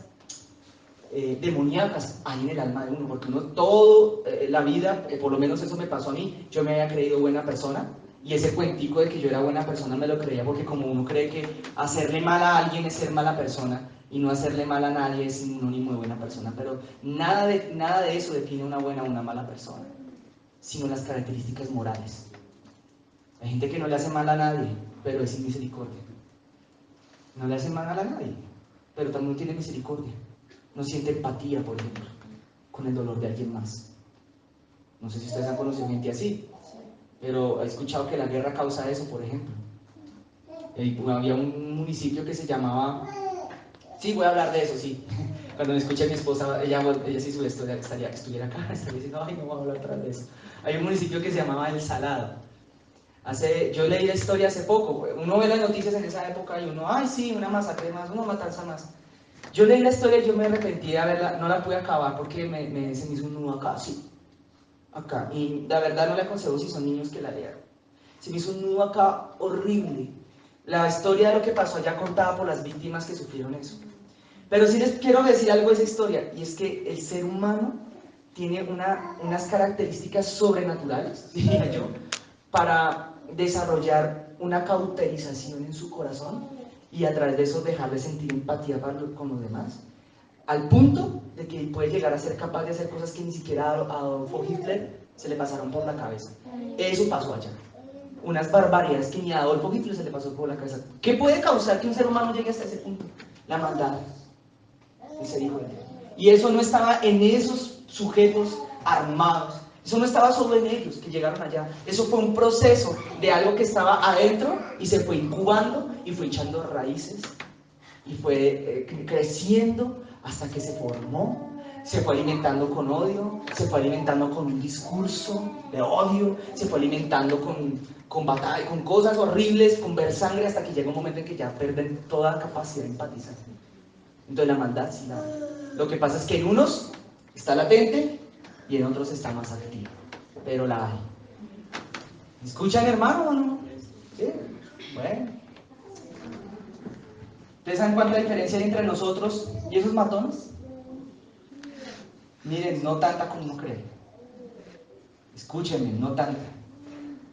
demoníacas hay en el alma de uno, porque uno toda la vida, por lo menos eso me pasó a mí, yo me había creído buena persona, y ese cuentico de que yo era buena persona me lo creía porque como uno cree que hacerle mal a alguien es ser mala persona, y no hacerle mal a nadie es sinónimo de buena persona, pero nada de eso define una buena o una mala persona, sino las características morales. Hay gente que no le hace mal a nadie, pero es sin misericordia. No le hace mal a nadie, pero también no tiene misericordia. No siente empatía, por ejemplo, con el dolor de alguien más. No sé si ustedes han conocido gente así, pero he escuchado que la guerra causa eso, por ejemplo. Había un municipio que se llamaba... Sí, voy a hablar de eso, sí. Cuando me escuche mi esposa, ella sí estuviera acá, estaría diciendo, ay, no voy a hablar atrás de eso. Hay un municipio que se llamaba El Salado. Yo leí la historia hace poco. Uno ve las noticias en esa época y uno, ay, sí, una masacre más, una matanza más. Yo leí la historia y yo me arrepentí de verla, no la pude acabar porque se me hizo un nudo acá, sí. Acá. Y la verdad no le aconsejo si son niños que la lean. Se me hizo un nudo acá horrible. La historia de lo que pasó allá contada por las víctimas que sufrieron eso. Pero sí les quiero decir algo de esa historia, y es que el ser humano tiene unas características sobrenaturales, diría yo, para desarrollar una cauterización en su corazón y a través de eso dejarle sentir empatía con los demás, al punto de que puede llegar a ser capaz de hacer cosas que ni siquiera a Adolfo Hitler se le pasaron por la cabeza. Eso pasó allá. Unas barbaridades que ni a Adolfo Hitler se le pasó por la cabeza. ¿Qué puede causar que un ser humano llegue hasta ese punto? La maldad. Ese dijo él. Y eso no estaba en esos sujetos armados. Eso no estaba solo en ellos que llegaron allá. Eso fue un proceso de algo que estaba adentro y se fue incubando y fue echando raíces y fue creciendo hasta que se formó. Se fue alimentando con odio, se fue alimentando con un discurso de odio, se fue alimentando con batalla, con cosas horribles, con ver sangre, hasta que llega un momento en que ya pierden toda capacidad de empatizar. Entonces la maldad sí la hay. Lo que pasa es que en unos está latente y en otros está más activa, pero la hay. ¿Me escuchan, hermano, o no? ¿Sí? Bueno. ¿Ustedes saben cuál es la diferencia hay entre nosotros y esos matones? Miren, no tanta como uno cree. Escúchenme, no tanta.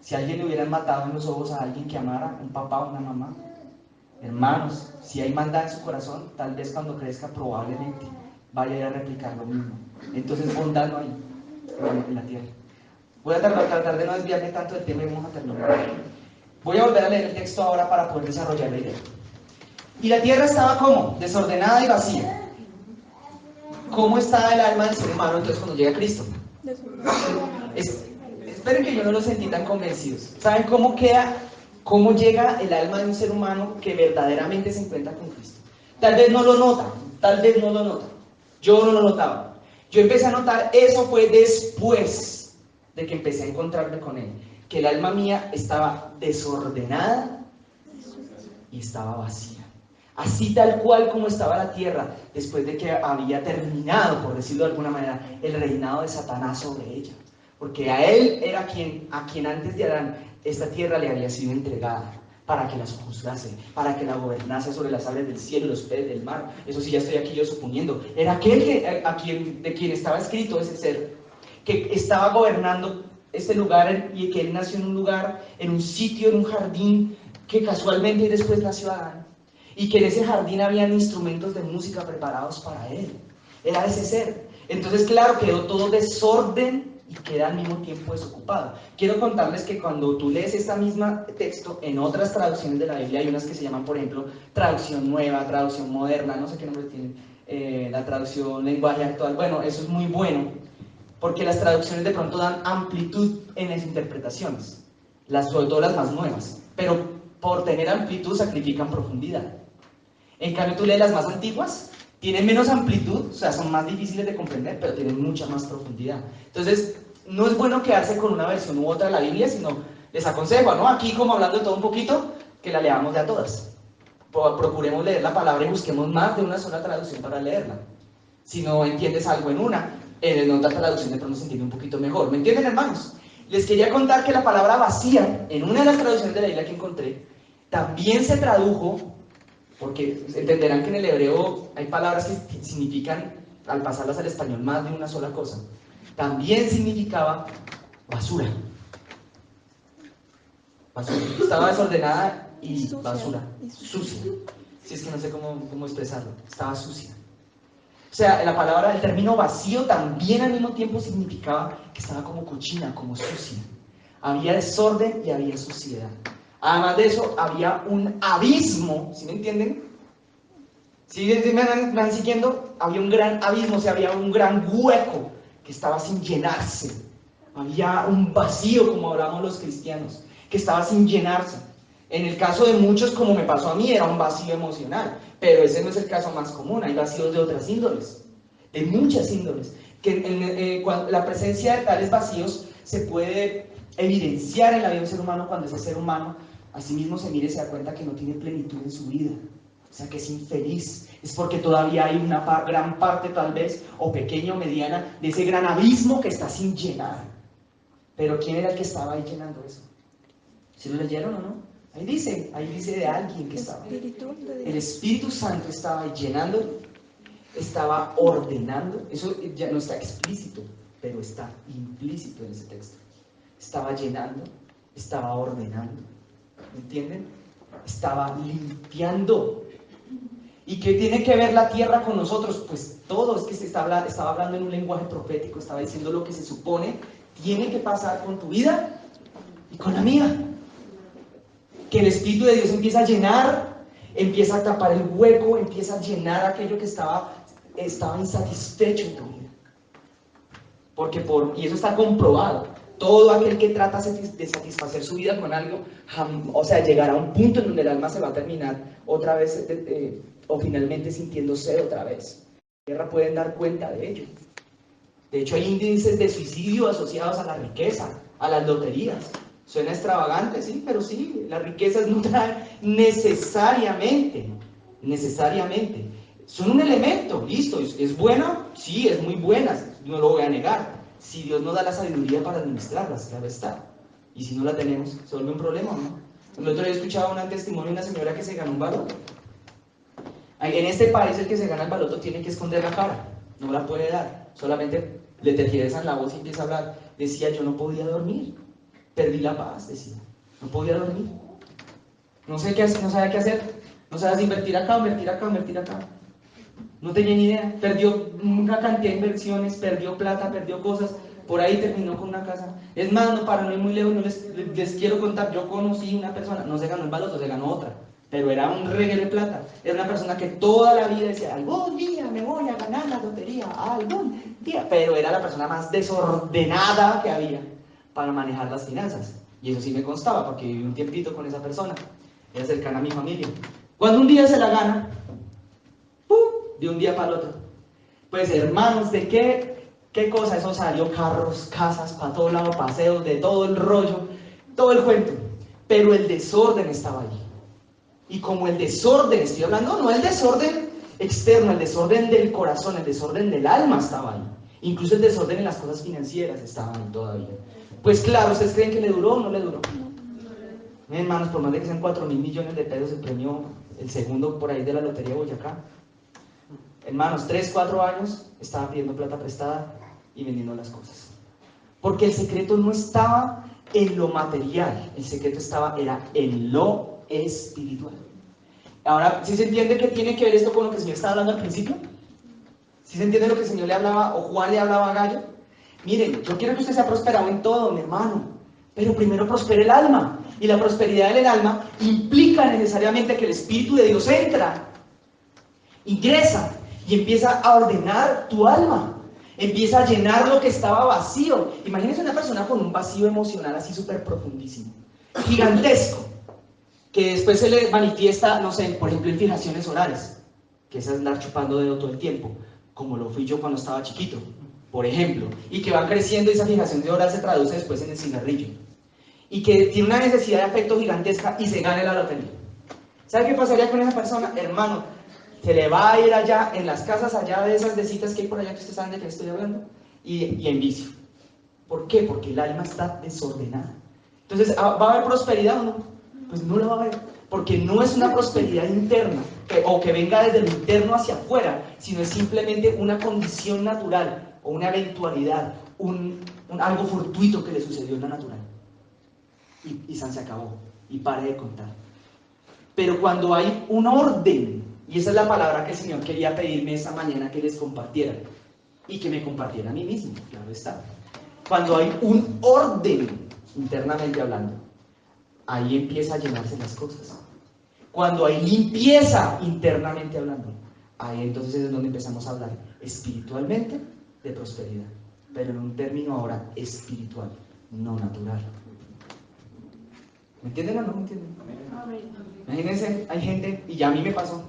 Si a alguien le hubieran matado en los ojos a alguien que amara, un papá o una mamá, hermanos, si hay maldad en su corazón, tal vez cuando crezca probablemente vaya a ir a replicar lo mismo. Entonces bondad no hay en la tierra. Voy a tratar de no desviarme tanto del tema y vamos a terminar. Voy a volver a leer el texto ahora para poder desarrollar la idea. Y la tierra estaba ¿cómo? Desordenada y vacía. ¿Cómo estaba el alma del ser humano entonces cuando llega Cristo? Esperen que yo no los sentí tan convencidos. ¿Saben cómo llega el alma de un ser humano que verdaderamente se encuentra con Cristo? Tal vez no lo nota, tal vez no lo nota. Yo no lo notaba. Yo empecé a notar, eso fue después de que empecé a encontrarme con él, que el alma mía estaba desordenada y estaba vacía. Así tal cual como estaba la tierra, después de que había terminado, por decirlo de alguna manera, el reinado de Satanás sobre ella. Porque a él era a quien antes de Adán esta tierra le había sido entregada para que la juzgase, para que la gobernase sobre las aves del cielo y los peces del mar. Eso sí, ya estoy aquí yo suponiendo. Era aquel de quien estaba escrito ese ser, que estaba gobernando este lugar y que él nació en un lugar, en un sitio, en un jardín, que casualmente después nació Adán. Y que en ese jardín habían instrumentos de música preparados para él. Era ese ser. Entonces, claro, quedó todo desorden y queda al mismo tiempo desocupado. Quiero contarles que cuando tú lees este mismo texto en otras traducciones de la Biblia, hay unas que se llaman, por ejemplo, traducción nueva, traducción moderna, no sé qué nombre tienen, la traducción lenguaje actual. Bueno, eso es muy bueno, porque las traducciones de pronto dan amplitud en las interpretaciones, sobre todo las más nuevas, pero por tener amplitud sacrifican profundidad. En cambio, tú lees las más antiguas, tienen menos amplitud, o sea, son más difíciles de comprender, pero tienen mucha más profundidad. Entonces, no es bueno quedarse con una versión u otra de la Biblia, sino les aconsejo, ¿no? Aquí, como hablando de todo un poquito, que la leamos de a todas. Procuremos leer la palabra y busquemos más de una sola traducción para leerla. Si no entiendes algo en otra traducción de pronto se entiende un poquito mejor. ¿Me entienden, hermanos? Les quería contar que la palabra vacía, en una de las traducciones de la Biblia que encontré, también se tradujo, porque entenderán que en el hebreo hay palabras que significan, al pasarlas al español, más de una sola cosa. También significaba basura. Basura. Estaba desordenada y basura. Sucia. Si es que no sé cómo expresarlo. Estaba sucia. O sea, el término vacío también al mismo tiempo significaba que estaba como cochina, como sucia. Había desorden y había suciedad. Además de eso, había un abismo, ¿sí me entienden? ¿Sí me van siguiendo? Había un gran abismo, o sea, había un gran hueco que estaba sin llenarse. Había un vacío, como hablamos los cristianos, que estaba sin llenarse. En el caso de muchos, como me pasó a mí, era un vacío emocional, pero ese no es el caso más común. Hay vacíos de otras índoles, de muchas índoles, que la presencia de tales vacíos se puede evidenciar en la vida de un ser humano cuando ese ser humano a sí mismo se mira y se da cuenta que no tiene plenitud en su vida, o sea, que es infeliz. Es porque todavía hay una gran parte, tal vez, o pequeña o mediana, de ese gran abismo que está sin llenar. Pero ¿quién era el que estaba ahí llenando eso? ¿Sí lo leyeron o no? Ahí dice de alguien que estaba. El Espíritu Santo estaba ahí llenando, estaba ordenando. Eso ya no está explícito, pero está implícito en ese texto. Estaba llenando, estaba ordenando. ¿Entienden? Estaba limpiando. ¿Y qué tiene que ver la tierra con nosotros? Pues todo, es que estaba hablando en un lenguaje profético, estaba diciendo lo que se supone tiene que pasar con tu vida y con la mía. Que el Espíritu de Dios empieza a llenar, empieza a tapar el hueco, empieza a llenar aquello que estaba insatisfecho en tu vida. Y eso está comprobado. Todo aquel que trata de satisfacer su vida con algo, o sea, llegará a un punto en donde el alma se va a terminar otra vez, o finalmente sintiendo sed otra vez. La tierra pueden dar cuenta de ello. De hecho, hay índices de suicidio asociados a la riqueza, a las loterías. Suena extravagante, sí, pero sí, las riquezas no traen necesariamente. Son un elemento, listo, ¿es bueno? Sí, es muy buena, no lo voy a negar. Si Dios nos da la sabiduría para administrarlas, claro está. Y si no la tenemos, se vuelve un problema, ¿no? El otro día escuchaba un testimonio de una señora que se ganó un baloto. En este país el que se gana el baloto tiene que esconder la cara, no la puede dar, solamente le tergiversan la voz y empieza a hablar. Decía, yo no podía dormir, perdí la paz, decía, no podía dormir. No sé qué hacer, no sabía qué hacer, no sabía si invertir acá, invertir acá, invertir acá. No tenía ni idea, perdió una cantidad de inversiones, perdió plata, perdió cosas, por ahí terminó con una casa. Es más, no, para no ir muy lejos, no les quiero contar, yo conocí una persona, no se ganó el baloto, se ganó otra, pero era un reguero de plata. Era una persona que toda la vida decía, algún día me voy a ganar la lotería, algún día, pero era la persona más desordenada que había para manejar las finanzas. Y eso sí me constaba, porque viví un tiempito con esa persona, era cercana a mi familia. Cuando un día se la gana, de un día para el otro. Pues hermanos, ¿de qué cosa? Eso salió: carros, casas, para todo lado, paseos, de todo el rollo, todo el cuento. Pero el desorden estaba allí. Y como el desorden, estoy hablando, no el desorden externo, el desorden del corazón, el desorden del alma estaba ahí. Incluso el desorden en las cosas financieras estaba ahí todavía. Pues claro, ¿ustedes creen que le duró o no le duró? Hermanos, por más de que sean 4.000 millones de pesos el premio, el segundo por ahí de la Lotería de Boyacá. Hermanos, 3, 4 años estaba pidiendo plata prestada y vendiendo las cosas. Porque el secreto no estaba en lo material, el secreto era en lo espiritual. Ahora, ¿sí se entiende qué tiene que ver esto con lo que el Señor estaba hablando al principio? ¿Sí se entiende lo que el Señor le hablaba, o Juan le hablaba a Gallo? Miren, yo quiero que usted sea prosperado en todo, mi hermano, pero primero prospere el alma. Y la prosperidad del alma implica necesariamente que el Espíritu de Dios entra, ingresa y empieza a ordenar tu alma. Empieza a llenar lo que estaba vacío. Imagínense una persona con un vacío emocional así súper profundísimo, gigantesco, que después se le manifiesta, no sé, por ejemplo, en fijaciones orales, que es andar chupando dedo todo el tiempo, como lo fui yo cuando estaba chiquito, por ejemplo, y que va creciendo y esa fijación de oral se traduce después en el cigarrillo, y que tiene una necesidad de afecto gigantesca y se gane la lotería. ¿Sabe qué pasaría con esa persona? Hermano, se le va a ir allá, en las casas allá de esas de citas que hay por allá, que ustedes saben de qué estoy hablando, y en vicio. ¿Por qué? Porque el alma está desordenada. Entonces, ¿va a haber prosperidad o no? Pues no la va a haber, porque no es una prosperidad interna, o que venga desde lo interno hacia afuera, sino es simplemente una condición natural, o una eventualidad, algo fortuito que le sucedió en la natural. Y se acabó, y pare de contar. Pero cuando hay un orden, y esa es la palabra que el Señor quería pedirme esta mañana que les compartiera, y que me compartiera a mí mismo, claro está. Cuando hay un orden, internamente hablando, ahí empieza a llenarse las cosas. Cuando hay limpieza, internamente hablando, ahí entonces es donde empezamos a hablar espiritualmente de prosperidad, pero en un término ahora espiritual, no natural. ¿Me entienden o no me entienden? Imagínense, hay gente, y ya a mí me pasó,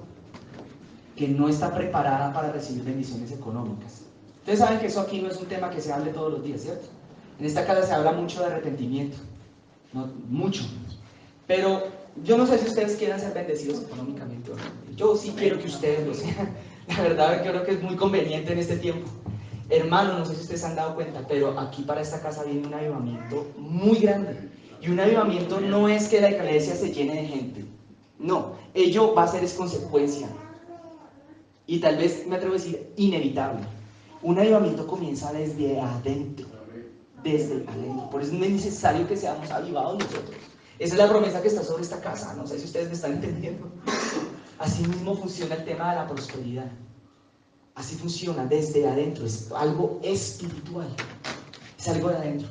que no está preparada para recibir bendiciones económicas. Ustedes saben que eso aquí no es un tema que se hable todos los días, ¿cierto? En esta casa se habla mucho de arrepentimiento, no, mucho. Pero yo no sé si ustedes quieran ser bendecidos económicamente o no. Yo sí quiero que ustedes lo sean. La verdad, yo creo que es muy conveniente en este tiempo. Hermanos, no sé si ustedes se han dado cuenta, pero aquí para esta casa viene un avivamiento muy grande. Y un avivamiento no es que la iglesia se llene de gente. No, ello va a ser consecuencia. Y tal vez me atrevo a decir inevitable. Un avivamiento comienza desde adentro. Desde adentro. Por eso es necesario que seamos avivados nosotros. Esa es la promesa que está sobre esta casa. No sé si ustedes me están entendiendo. Así mismo funciona el tema de la prosperidad. Así funciona desde adentro. Es algo espiritual. Es algo de adentro.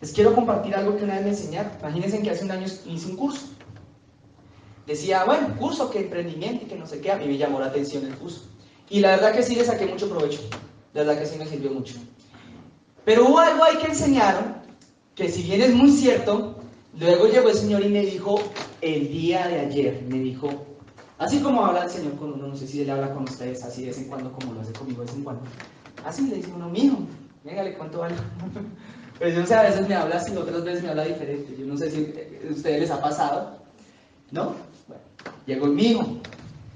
Les quiero compartir algo que una vez me enseñaron. Imagínense que hace un año hice un curso. Decía, bueno, curso que emprendimiento y que no sé qué. A mí me llamó la atención el curso. Y la verdad que sí le saqué mucho provecho. La verdad que sí me sirvió mucho. Pero hubo algo ahí que enseñaron, que si bien es muy cierto, luego llegó el Señor y me dijo, el día de ayer, me dijo, así como habla el Señor con uno, no sé si Él habla con ustedes así de vez en cuando, como lo hace conmigo de vez en cuando. Así le dice uno, mijo, venga, le cuento algo. Pues yo no sé, a veces me habla así, otras veces me habla diferente. Yo no sé si a ustedes les ha pasado, ¿no? Bueno, llegó el mijo.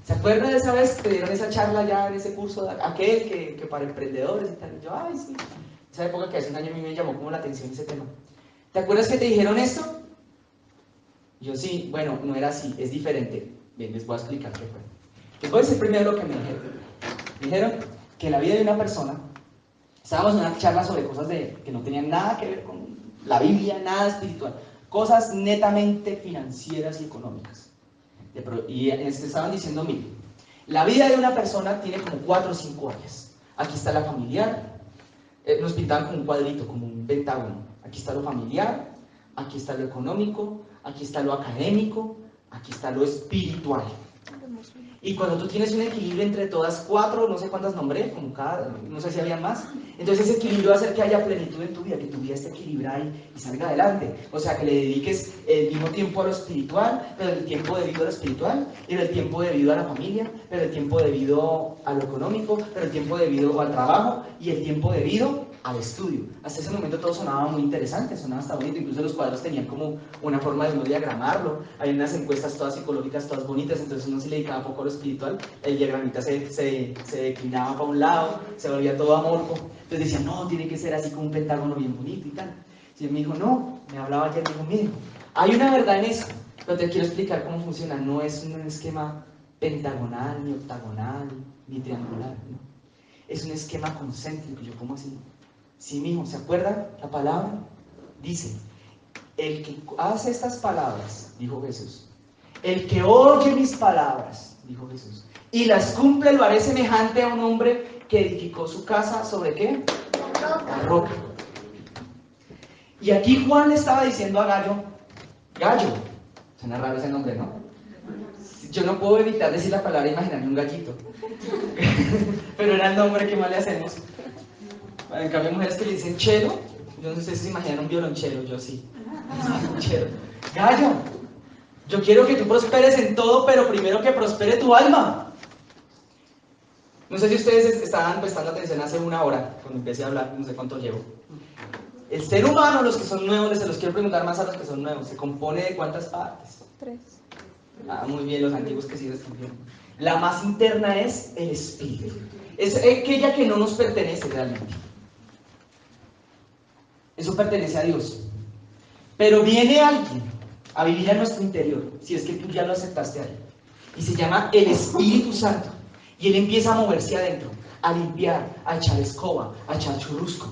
¿Se acuerdan de esa vez que dieron esa charla ya en ese curso, aquel que para emprendedores y tal? Y yo, ay, sí. Esa época que hace un año a mí me llamó como la atención ese tema. ¿Te acuerdas que te dijeron esto? Yo sí, bueno, no era así, es diferente. Bien, les voy a explicar qué fue. Les voy a decir primero lo que me dijeron. Me dijeron que la vida de una persona, estábamos en una charla sobre cosas que no tenían nada que ver con la Biblia, nada espiritual, cosas netamente financieras y económicas. Y estaban diciendo, mire, la vida de una persona tiene como 4 o 5 áreas. Aquí está la familiar, nos pintaban como un cuadrito, como un pentágono. Aquí está lo familiar, aquí está lo económico, aquí está lo académico, aquí está lo espiritual. Y cuando tú tienes un equilibrio entre todas cuatro, no sé cuántas nombré, como cada, no sé si había más, entonces ese equilibrio va a hacer que haya plenitud en tu vida, que tu vida esté equilibrada y salga adelante. O sea, que le dediques el mismo tiempo a lo espiritual, pero el tiempo debido a lo espiritual, pero el tiempo debido a la familia, pero el tiempo debido a lo económico, pero el tiempo debido al trabajo y el tiempo debido al estudio. Hasta ese momento todo sonaba muy interesante, sonaba hasta bonito, incluso los cuadros tenían como una forma de uno diagramarlo, hay unas encuestas todas psicológicas, todas bonitas, entonces uno se le dedicaba poco a lo espiritual, el diagramita se declinaba para un lado, se volvía todo amorfo, entonces decían, no, tiene que ser así como un pentágono bien bonito y tal. Y él me dijo, no, me hablaba ayer, me dijo, mire, hay una verdad en eso, pero te quiero explicar cómo funciona, no es un esquema pentagonal, ni octagonal, ni triangular, ¿no? Es un esquema concéntrico. Yo, ¿cómo así? Sí, mijo, ¿se acuerdan? La palabra dice, el que hace estas palabras, dijo Jesús, el que oye mis palabras, dijo Jesús, y las cumple, lo haré semejante a un hombre que edificó su casa, ¿sobre qué? La roca. Y aquí Juan le estaba diciendo a Gallo, suena raro ese nombre, ¿no? Yo no puedo evitar decir la palabra, imaginarme un gallito, pero era el nombre que más le hacemos. En cambio, hay mujeres que le dicen chelo. Yo no sé si se imaginan un violonchelo, yo sí. Chelo. Gallo, yo quiero que tú prosperes en todo, pero primero que prospere tu alma. No sé si ustedes estaban prestando atención hace una hora, cuando empecé a hablar, no sé cuánto llevo. El ser humano, los que son nuevos, se los quiero preguntar más a los que son nuevos, ¿se compone de cuántas partes? 3. Ah, muy bien, los antiguos que sí respondieron. La más interna es el espíritu. Es aquella que no nos pertenece realmente. Eso pertenece a Dios. Pero viene alguien a vivir a nuestro interior, si es que tú ya lo aceptaste ahí. Y se llama el Espíritu Santo. Y Él empieza a moverse adentro, a limpiar, a echar escoba, a echar churrusco.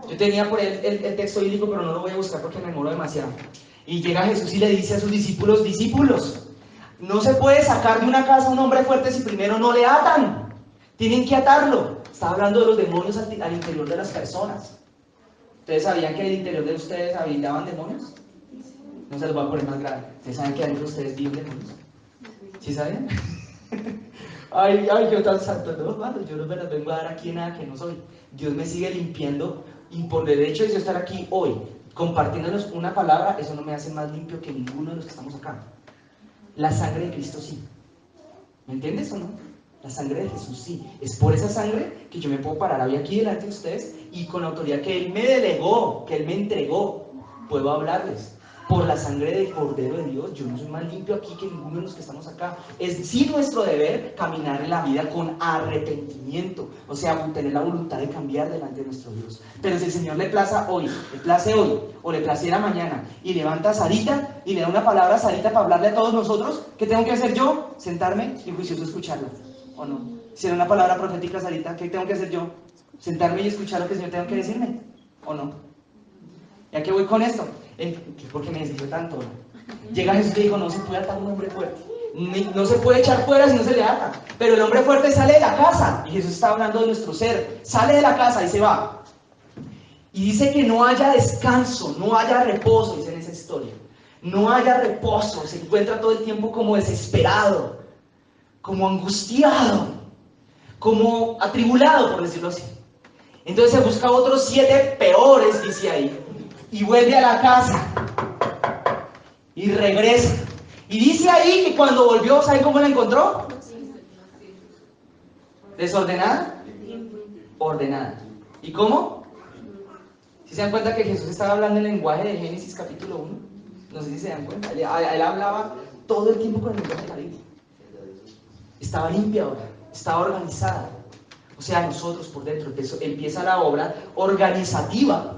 Yo tenía por ahí el texto bíblico, pero no lo voy a buscar porque me demoro demasiado. Y llega Jesús y le dice a sus discípulos, discípulos, no se puede sacar de una casa a un hombre fuerte si primero no le atan. Tienen que atarlo. Está hablando de los demonios al interior de las personas. ¿Ustedes sabían que en el interior de ustedes habitaban demonios? No se los voy a poner más grave. ¿Ustedes saben que adentro de ustedes viven demonios? ¿Sí sabían? Ay, yo tan santo, no, hermano, yo no me las vengo a dar aquí nada que no soy. Dios me sigue limpiando y por el hecho de yo estar aquí hoy, compartiéndonos una palabra, eso no me hace más limpio que ninguno de los que estamos acá. La sangre de Cristo sí. ¿Me entiendes o no? La sangre de Jesús sí. Es por esa sangre que yo me puedo parar hoy aquí delante de ustedes y con la autoridad que Él me delegó, que Él me entregó, puedo hablarles. Por la sangre del Cordero de Dios, yo no soy más limpio aquí que ninguno de los que estamos acá. Es sí nuestro deber caminar en la vida con arrepentimiento, o sea, tener la voluntad de cambiar delante de nuestro Dios. Pero si el Señor le place hoy, o le placiera mañana, y levanta a Sarita y le da una palabra a Sarita para hablarle a todos nosotros, ¿qué tengo que hacer yo? Sentarme y juicioso escucharla, ¿o no? Si era una palabra profética a Sarita, ¿qué tengo que hacer yo? Sentarme y escuchar lo que el Señor tenga que decirme, ¿o no? ¿Ya que voy con esto? ¿Por qué me desvío tanto? Llega Jesús y dijo, no se puede atar un hombre fuerte. No se puede echar fuera si no se le ata. Pero el hombre fuerte sale de la casa. Y Jesús está hablando de nuestro ser. Sale de la casa y se va. Y dice que no haya descanso, no haya reposo, dice en esa historia. No haya reposo. Se encuentra todo el tiempo como desesperado, como angustiado, como atribulado, por decirlo así. Entonces se busca otros 7 peores, dice ahí. Y vuelve a la casa y regresa. Y dice ahí que cuando volvió, ¿saben cómo la encontró? ¿Desordenada? Ordenada. ¿Y cómo? ¿Sí se dan cuenta que Jesús estaba hablando en el lenguaje de Génesis capítulo 1? No sé si se dan cuenta. Él hablaba todo el tiempo con el lenguaje de la Biblia. Estaba limpia ahora, estaba organizada. O sea, nosotros por dentro empieza la obra organizativa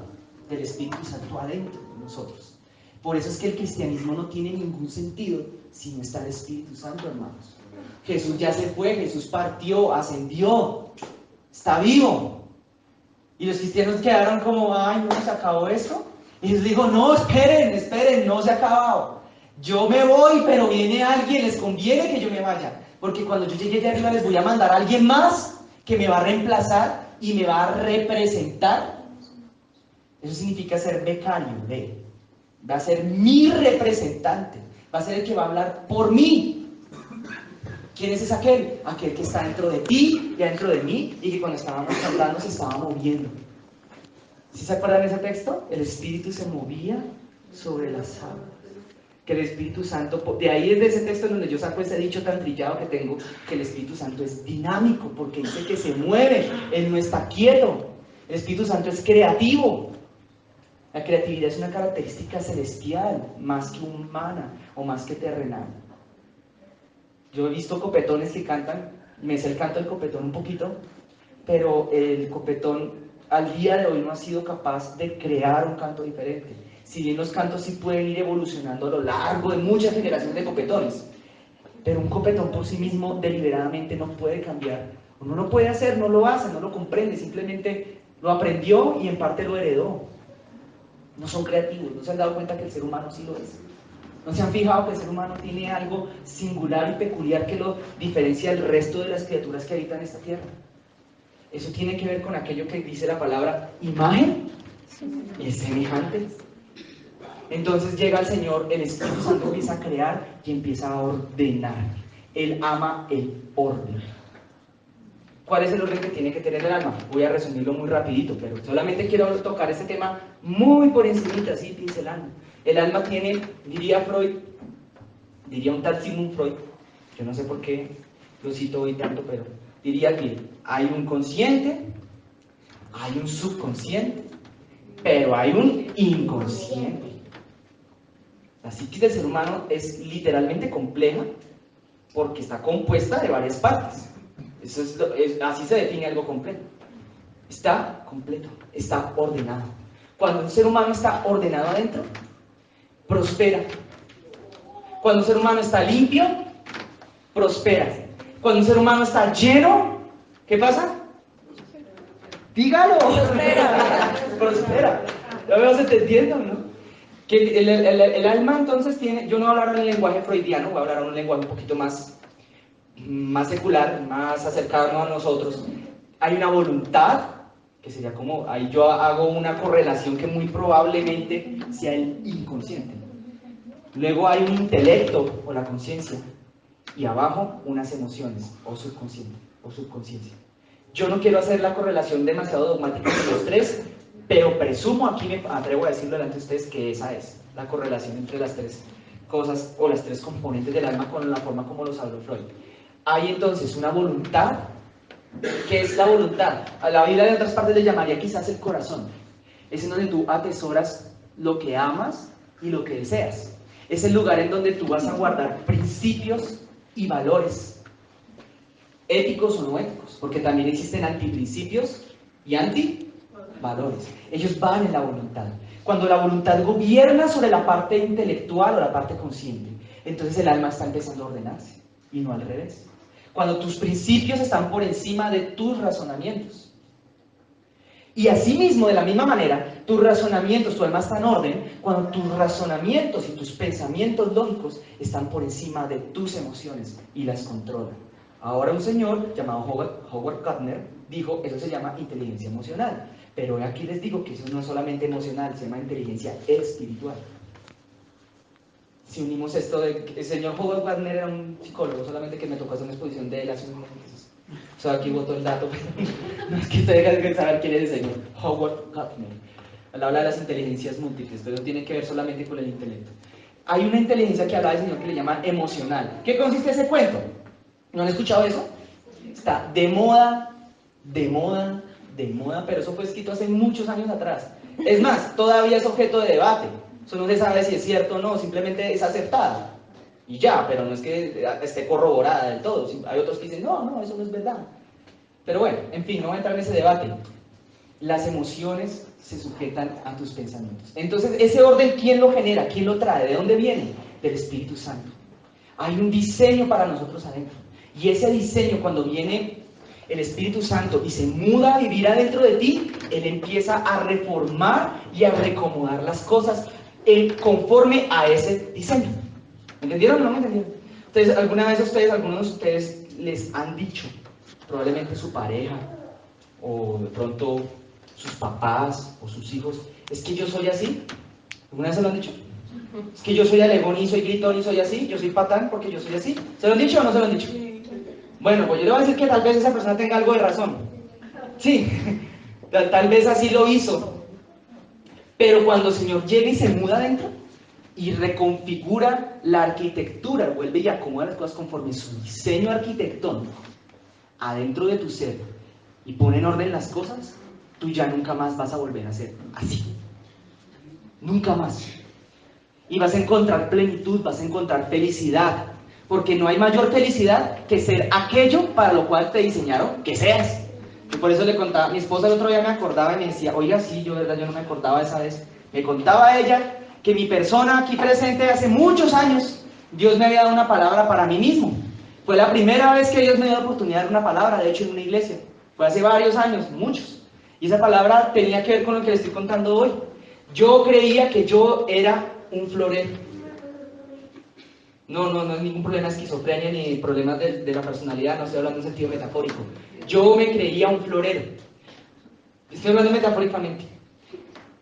del Espíritu Santo adentro de nosotros. Por eso es que el cristianismo no tiene ningún sentido si no está el Espíritu Santo, hermanos. Jesús ya se fue, Jesús partió, ascendió, está vivo. Y los cristianos quedaron como, ay, no, ¿se acabó esto? Y Jesús dijo, no, esperen, no se ha acabado. Yo me voy, pero viene alguien, les conviene que yo me vaya. Porque cuando yo llegue allá arriba les voy a mandar a alguien más que me va a reemplazar y me va a representar. Eso significa ser becario, va a ser mi representante, va a ser el que va a hablar por mí. ¿Quién es ese aquel? Aquel que está dentro de ti y dentro de mí y que cuando estábamos cantando se estaba moviendo. ¿Sí se acuerdan de ese texto? El Espíritu se movía sobre las aguas. Que el Espíritu Santo, de ahí es de ese texto donde yo saco ese dicho tan trillado que tengo, que el Espíritu Santo es dinámico, porque dice que se mueve, Él no está quieto. El Espíritu Santo es creativo. La creatividad es una característica celestial, más que humana o más que terrenal. Yo he visto copetones que cantan, me sé el canto del copetón un poquito, pero el copetón al día de hoy no ha sido capaz de crear un canto diferente. Si bien los cantos sí pueden ir evolucionando a lo largo de muchas generaciones de copetones, pero un copetón por sí mismo deliberadamente no puede cambiar. Uno no puede hacer, no lo hace, no lo comprende, simplemente lo aprendió y en parte lo heredó. No son creativos, no se han dado cuenta que el ser humano sí lo es. ¿No se han fijado que el ser humano tiene algo singular y peculiar que lo diferencia del resto de las criaturas que habitan esta tierra? Eso tiene que ver con aquello que dice la palabra imagen y semejante. Entonces llega el Señor, el Espíritu Santo empieza a crear y empieza a ordenar. Él ama el orden. ¿Cuál es el orden que tiene que tener el alma? Voy a resumirlo muy rapidito, pero solamente quiero tocar este tema muy por encimita, así pincelando. El alma tiene, diría Freud, diría un tal Sigmund Freud, yo no sé por qué lo cito hoy tanto, pero diría que hay un consciente, hay un subconsciente, pero hay un inconsciente. La psiquis del ser humano es literalmente compleja porque está compuesta de varias partes. Así se define algo completo. Está completo, está ordenado. Cuando un ser humano está ordenado adentro, prospera. Cuando un ser humano está limpio, prospera. Cuando un ser humano está lleno, ¿qué pasa? Dígalo. Prospera. Prospera. Ya me vas entendiendo, ¿no? Que el alma entonces tiene, yo no voy a hablar en el lenguaje freudiano, voy a hablar en un lenguaje un poquito más secular, más acercado a nosotros. Hay una voluntad, que sería como, ahí yo hago una correlación que muy probablemente sea el inconsciente. Luego hay un intelecto o la conciencia, y abajo unas emociones o subconsciente o subconsciencia. Yo no quiero hacer la correlación demasiado dogmática entre los tres, pero presumo, aquí me atrevo a decirlo delante de ustedes, que esa es la correlación entre las tres cosas o las tres componentes del alma con la forma como los habló Freud. Hay entonces una voluntad. ¿Qué es la voluntad? A la Biblia de otras partes le llamaría quizás el corazón. Es en donde tú atesoras lo que amas y lo que deseas. Es el lugar en donde tú vas a guardar principios y valores, éticos o no éticos, porque también existen antiprincipios y antivalores. Ellos van en la voluntad. Cuando la voluntad gobierna sobre la parte intelectual o la parte consciente, entonces el alma está empezando a ordenarse, y no al revés. Cuando tus principios están por encima de tus razonamientos. Y asimismo, de la misma manera, tus razonamientos, tu alma está en orden cuando tus razonamientos y tus pensamientos lógicos están por encima de tus emociones y las controlan. Ahora un señor llamado Howard Gardner dijo, eso se llama inteligencia emocional. Pero aquí les digo que eso no es solamente emocional, se llama inteligencia espiritual. Si unimos esto de... El señor Howard Gardner era un psicólogo, solamente que me tocó hacer una exposición de él hace unos meses. O sea, aquí botó el dato, no es que ustedes tengan que saber quién es el señor Howard Gardner. Él habla de las inteligencias múltiples, pero no tiene que ver solamente con el intelecto. Hay una inteligencia que habla del señor que le llaman emocional. ¿Qué consiste ese cuento? ¿No han escuchado eso? Está de moda, de moda, de moda, pero eso fue escrito hace muchos años atrás. Es más, todavía es objeto de debate. Eso no se sabe si es cierto o no, simplemente es aceptada. Y ya, pero no es que esté corroborada del todo. Hay otros que dicen, no, eso no es verdad. Pero bueno, en fin, no voy a entrar en ese debate. Las emociones se sujetan a tus pensamientos. Entonces, ese orden, ¿quién lo genera? ¿Quién lo trae? ¿De dónde viene? Del Espíritu Santo. Hay un diseño para nosotros adentro. Y ese diseño, cuando viene el Espíritu Santo y se muda a vivir adentro de ti, Él empieza a reformar y a recomodar las cosas conforme a ese diseño. ¿Me entendieron o no me entendieron? Entonces, alguna vez algunos de ustedes les han dicho, probablemente su pareja, o de pronto sus papás, o sus hijos, es que yo soy así. ¿Alguna vez se lo han dicho? Es que yo soy alegón y soy gritón y soy así, yo soy patán porque yo soy así. ¿Se lo han dicho o no se lo han dicho? Bueno, pues yo le voy a decir que tal vez esa persona tenga algo de razón. Sí, tal vez así lo hizo. Pero cuando el Señor llega y se muda adentro y reconfigura la arquitectura, vuelve y acomoda las cosas conforme su diseño arquitectónico adentro de tu ser y pone en orden las cosas, tú ya nunca más vas a volver a ser así. Nunca más. Y vas a encontrar plenitud, vas a encontrar felicidad. Porque no hay mayor felicidad que ser aquello para lo cual te diseñaron que seas. Y por eso le contaba, mi esposa el otro día me acordaba y me decía, oiga, sí, yo de verdad yo no me acordaba esa vez. Me contaba ella que mi persona aquí presente hace muchos años, Dios me había dado una palabra para mí mismo. Fue la primera vez que Dios me dio la oportunidad de dar una palabra, de hecho en una iglesia. Fue hace varios años, muchos. Y esa palabra tenía que ver con lo que le estoy contando hoy. Yo creía que yo era un florero. No es ningún problema de esquizofrenia ni problemas de la personalidad, no estoy hablando en sentido metafórico. Yo me creía un florero. Estoy hablando metafóricamente.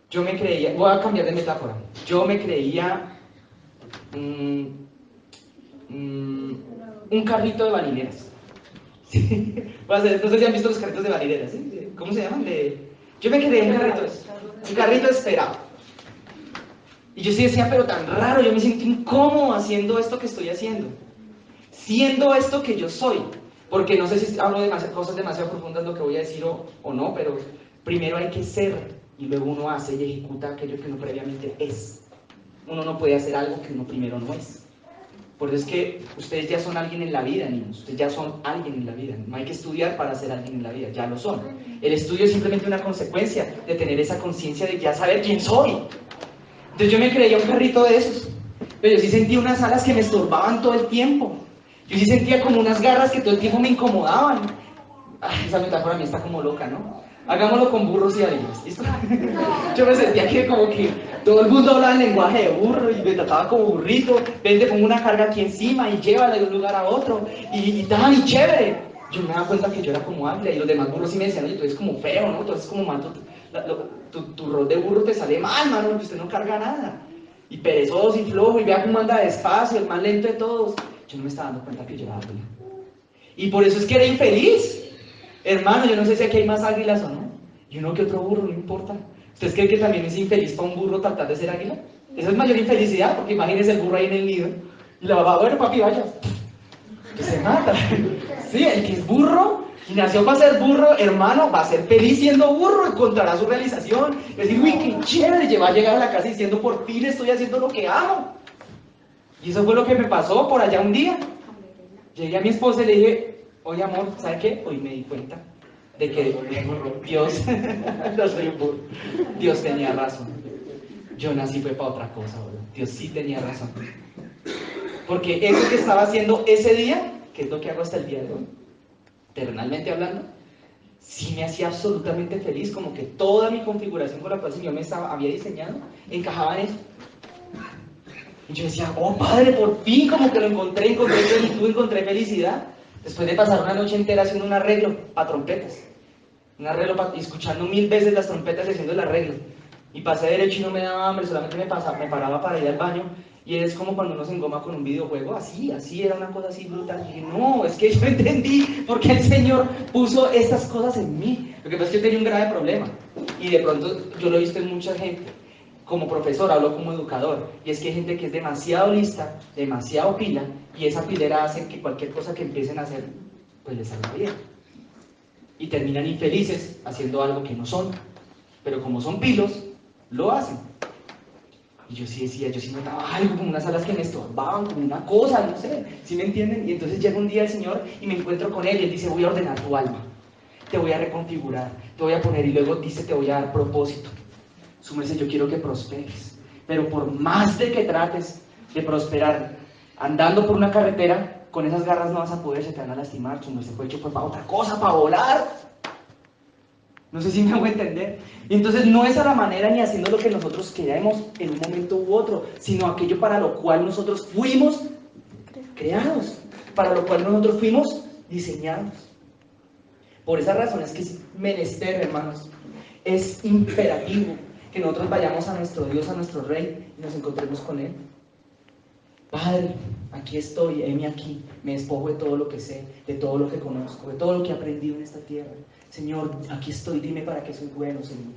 Yo me creía, voy a cambiar de metáfora. Yo me creía un carrito de balineras. ¿Sí? No sé si han visto los carritos de balineras, ¿sí? ¿Cómo se llaman? Yo me creía un carrito esperado. Y yo sí decía, pero tan raro, yo me siento incómodo haciendo esto que estoy haciendo. Siendo esto que yo soy. Porque no sé si hablo de cosas demasiado profundas lo que voy a decir o no, pero primero hay que ser y luego uno hace y ejecuta aquello que uno previamente es. Uno no puede hacer algo que uno primero no es. Por eso es que ustedes ya son alguien en la vida, niños. Ustedes ya son alguien en la vida. No hay que estudiar para ser alguien en la vida, ya lo son. El estudio es simplemente una consecuencia de tener esa conciencia de ya saber quién soy. Entonces yo me creía un carrito de esos, pero yo sí sentía unas alas que me estorbaban todo el tiempo. Yo sí sentía como unas garras que todo el tiempo me incomodaban. Ay, esa metáfora a mí está como loca, ¿no? Hagámoslo con burros y águilas, ¿listo? Yo me sentía que como que todo el mundo hablaba en lenguaje de burro y me trataba como burrito. Ven, te pongo una carga aquí encima y llévala de un lugar a otro y tan y chévere. Yo me daba cuenta que yo era como águila y los demás burros sí me decían, oye, tú eres como feo, ¿no? Tú eres como mal, tu rol de burro te sale mal, mano, que usted no carga nada. Y perezoso y flojo y vea cómo anda despacio, el más lento de todos. Yo no me estaba dando cuenta que yo era águila. Y por eso es que era infeliz. Hermano, yo no sé si aquí hay más águilas o no. Y uno que otro burro, no importa. ¿Ustedes creen que también es infeliz para un burro tratar de ser águila? Esa es mayor infelicidad, porque imagínense el burro ahí en el nido. Y la mamá, bueno, papi, vaya. Que se mata. Sí, el que es burro y nació para ser burro, hermano, va a ser feliz siendo burro, encontrará su realización. Es decir, uy, qué chévere, va a llegar a la casa diciendo, por fin estoy haciendo lo que amo. Y eso fue lo que me pasó por allá un día. Llegué a mi esposa y le dije, oye amor, ¿sabes qué? Hoy me di cuenta de que Dios, no soy un burro, Dios tenía razón. Yo nací fue para otra cosa, bro. Dios sí tenía razón. Porque eso que estaba haciendo ese día, que es lo que hago hasta el día de hoy, terrenalmente hablando, sí me hacía absolutamente feliz, como que toda mi configuración con la cual el Señor me había diseñado, encajaba en eso. Y yo decía, oh Padre, por fin como que lo encontré plenitud, encontré felicidad. Después de pasar una noche entera haciendo un arreglo para trompetas. Un arreglo y escuchando 1000 veces las trompetas y haciendo el arreglo. Y pasé derecho y no me daba hambre, solamente me paraba para ir al baño. Y es como cuando uno se engoma con un videojuego, así era una cosa así brutal. Y dije, no, es que yo entendí por qué el Señor puso estas cosas en mí. Lo que pasa es que yo tenía un grave problema. Y de pronto yo lo he visto en mucha gente. Como profesor, hablo como educador, y es que hay gente que es demasiado lista, demasiado pila, y esa pilera hace que cualquier cosa que empiecen a hacer, pues les salga bien. Y terminan infelices haciendo algo que no son, pero como son pilos, lo hacen. Y yo sí decía, yo sí notaba algo, como unas alas que me estorbaban, como una cosa, no sé, ¿sí me entienden? Y entonces llega un día el Señor y me encuentro con Él, y Él dice, voy a ordenar tu alma, te voy a reconfigurar, te voy a poner, y luego dice, te voy a dar propósito. Su merced, yo quiero que prosperes, pero por más de que trates de prosperar andando por una carretera, con esas garras no vas a poder, se te van a lastimar. Su merced fue hecho pues para otra cosa, para volar. No sé si me hago entender. Y entonces no es a la manera ni haciendo lo que nosotros queremos en un momento u otro, sino aquello para lo cual nosotros fuimos creados, para lo cual nosotros fuimos diseñados. Por esa razón es que es menester, hermanos, es imperativo que nosotros vayamos a nuestro Dios, a nuestro Rey, y nos encontremos con Él. Padre, aquí estoy, heme aquí, me despojo de todo lo que sé, de todo lo que conozco, de todo lo que he aprendido en esta tierra. Señor, aquí estoy, dime para qué soy bueno, Señor.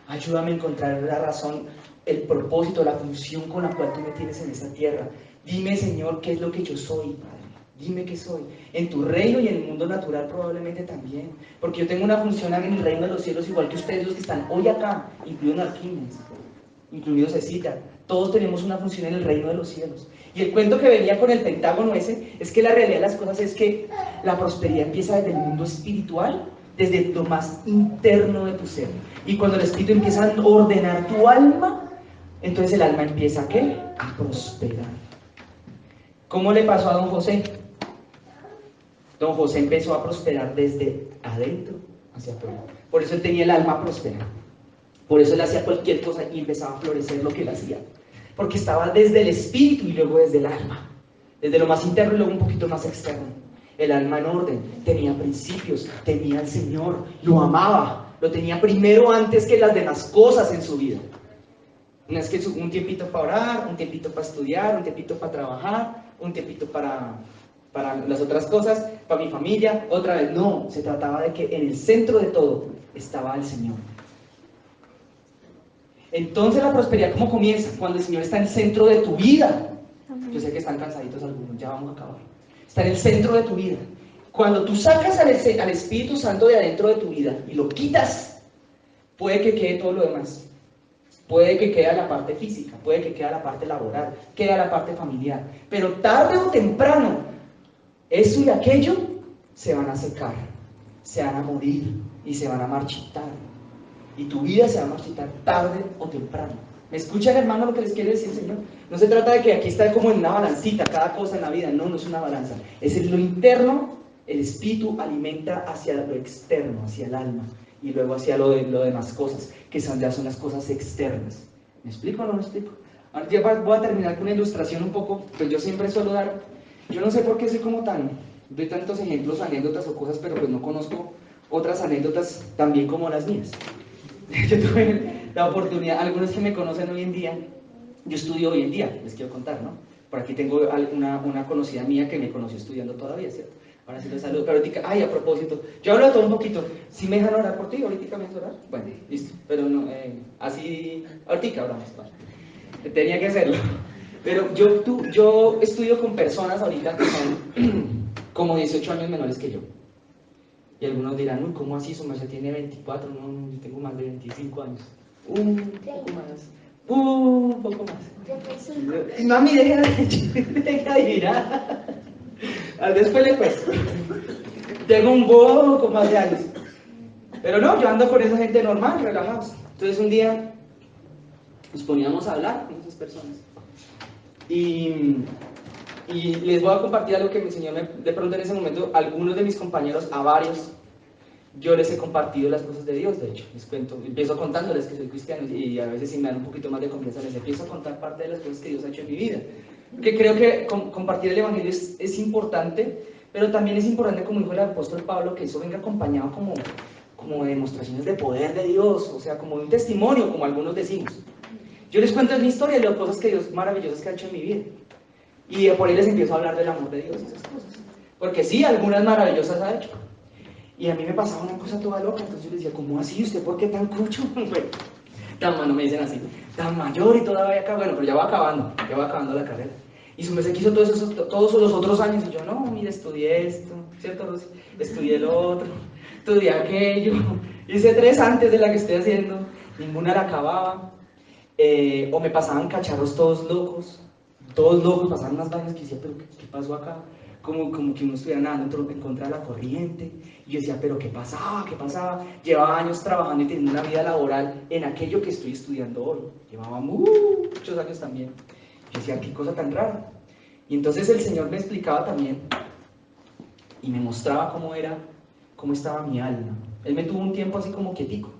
Ayúdame a encontrar la razón, el propósito, la función con la cual tú me tienes en esta tierra. Dime, Señor, qué es lo que yo soy, Padre. Dime qué soy. En tu reino y en el mundo natural probablemente también. Porque yo tengo una función en el reino de los cielos igual que ustedes los que están hoy acá, incluidos Arquímedes, incluido Cecita. Todos tenemos una función en el reino de los cielos. Y el cuento que venía con el pentágono ese es que la realidad de las cosas es que la prosperidad empieza desde el mundo espiritual, desde lo más interno de tu ser. Y cuando el espíritu empieza a ordenar tu alma, entonces el alma empieza ¿a qué? A prosperar. ¿Cómo le pasó a don José? Don José empezó a prosperar desde adentro hacia afuera. Por eso él tenía el alma próspera. Por eso él hacía cualquier cosa y empezaba a florecer lo que él hacía. Porque estaba desde el espíritu y luego desde el alma. Desde lo más interno y luego un poquito más externo. El alma en orden, tenía principios, tenía al Señor, lo amaba, lo tenía primero antes que las demás cosas en su vida. No es que un tiempito para orar, un tiempito para estudiar, un tiempito para trabajar, un tiempito para las otras cosas, para mi familia, otra vez. No, se trataba de que en el centro de todo estaba el Señor. Entonces la prosperidad, ¿cómo comienza? Cuando el Señor está en el centro de tu vida. Yo sé que están cansaditos algunos, ya vamos a acabar. Está en el centro de tu vida. Cuando tú sacas al Espíritu Santo de adentro de tu vida y lo quitas, puede que quede todo lo demás. Puede que quede la parte física, puede que quede la parte laboral, quede la parte familiar. Pero tarde o temprano, eso y aquello se van a secar, se van a morir y se van a marchitar. Y tu vida se va a marchitar tarde o temprano. ¿Me escuchan, hermano, lo que les quiere decir el Señor? No se trata de que aquí está como en una balancita cada cosa en la vida. No, no es una balanza. Es en lo interno, el espíritu alimenta hacia lo externo, hacia el alma. Y luego hacia lo demás cosas, que ya son las cosas externas. ¿Me explico o no me explico? Ahora ya voy a terminar con una ilustración un poco, pues yo siempre suelo dar, yo no sé por qué soy como doy tantos ejemplos, anécdotas o cosas, pero pues no conozco otras anécdotas también como las mías. Yo tuve la oportunidad, algunos que me conocen hoy en día, yo estudio hoy en día, les quiero contar, ¿no? Por aquí tengo una conocida mía que me conoció estudiando todavía, ¿cierto? Ahora sí les saludo, pero ahorita, ay, a propósito, yo hablo de todo un poquito, ¿sí me dejan orar por ti? ¿Ahorita me dejan orar? Bueno, listo, pero no, así, ahorita hablamos, vale. Tenía que hacerlo. Pero yo estudio con personas ahorita que son como 18 años menores que yo. Y algunos dirán, uy, ¿cómo así? Su merced tiene 24, no, yo tengo más de 25 años. Un poco más. Un poco más. Mami, deja de mirar. Después le cuesta. Tengo un poco más de años. Pero no, yo ando con esa gente normal, relajados. Entonces un día nos poníamos a hablar con esas personas. Y les voy a compartir algo que me enseñó de pronto en ese momento algunos de mis compañeros, a varios. Yo les he compartido las cosas de Dios, de hecho, les cuento, empiezo contándoles que soy cristiano y a veces si me dan un poquito más de confianza les empiezo a contar parte de las cosas que Dios ha hecho en mi vida. Porque creo que compartir el Evangelio es importante, pero también es importante, como dijo el apóstol Pablo, que eso venga acompañado como de demostraciones de poder de Dios, o sea, como de un testimonio, como algunos decimos. Yo les cuento mi historia, las cosas que Dios maravillosas que ha hecho en mi vida. Y por ahí les empiezo a hablar del amor de Dios y esas cosas. Porque sí, algunas maravillosas ha hecho. Y a mí me pasaba una cosa toda loca, entonces yo les decía, ¿cómo así? ¿Usted por qué tan cucho? No me dicen así, tan mayor y todavía acá, bueno, pero ya va acabando la carrera. Y su merced quiso todos los otros años, y yo, no, mire, estudié esto, ¿cierto, Rosy? Estudié lo otro, estudié aquello, hice 3 antes de la que estoy haciendo, ninguna la acababa, o me pasaban cacharros todos locos, pasaban unas vainas que decía, pero ¿qué pasó acá? Como que uno estuviera nadando en contra de la corriente. Y yo decía, pero ¿qué pasaba? ¿Qué pasaba? Llevaba años trabajando y teniendo una vida laboral en aquello que estoy estudiando hoy. Llevaba muchos años también. Yo decía, qué cosa tan rara. Y entonces el Señor me explicaba también y me mostraba cómo estaba mi alma. Él me tuvo un tiempo así como quietico.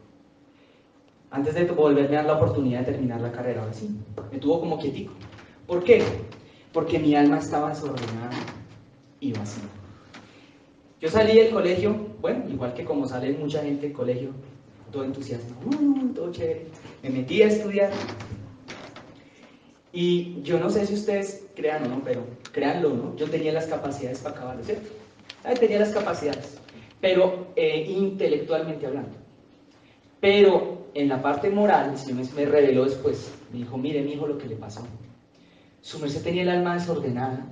Antes de volverme a dar la oportunidad de terminar la carrera, ahora sí. Me tuvo como quietico. ¿Por qué? Porque mi alma estaba desordenada y vacía. Yo salí del colegio, bueno, igual que como sale mucha gente del colegio, todo entusiasta, todo chévere. Me metí a estudiar Y yo no sé si ustedes crean o no, pero créanlo, ¿no? Yo tenía las capacidades para acabarlo, ¿cierto? Tenía las capacidades, pero intelectualmente hablando. Pero en la parte moral, el Señor me reveló después, me dijo, mire, mi hijo, lo que le pasó. Su merced tenía el alma desordenada,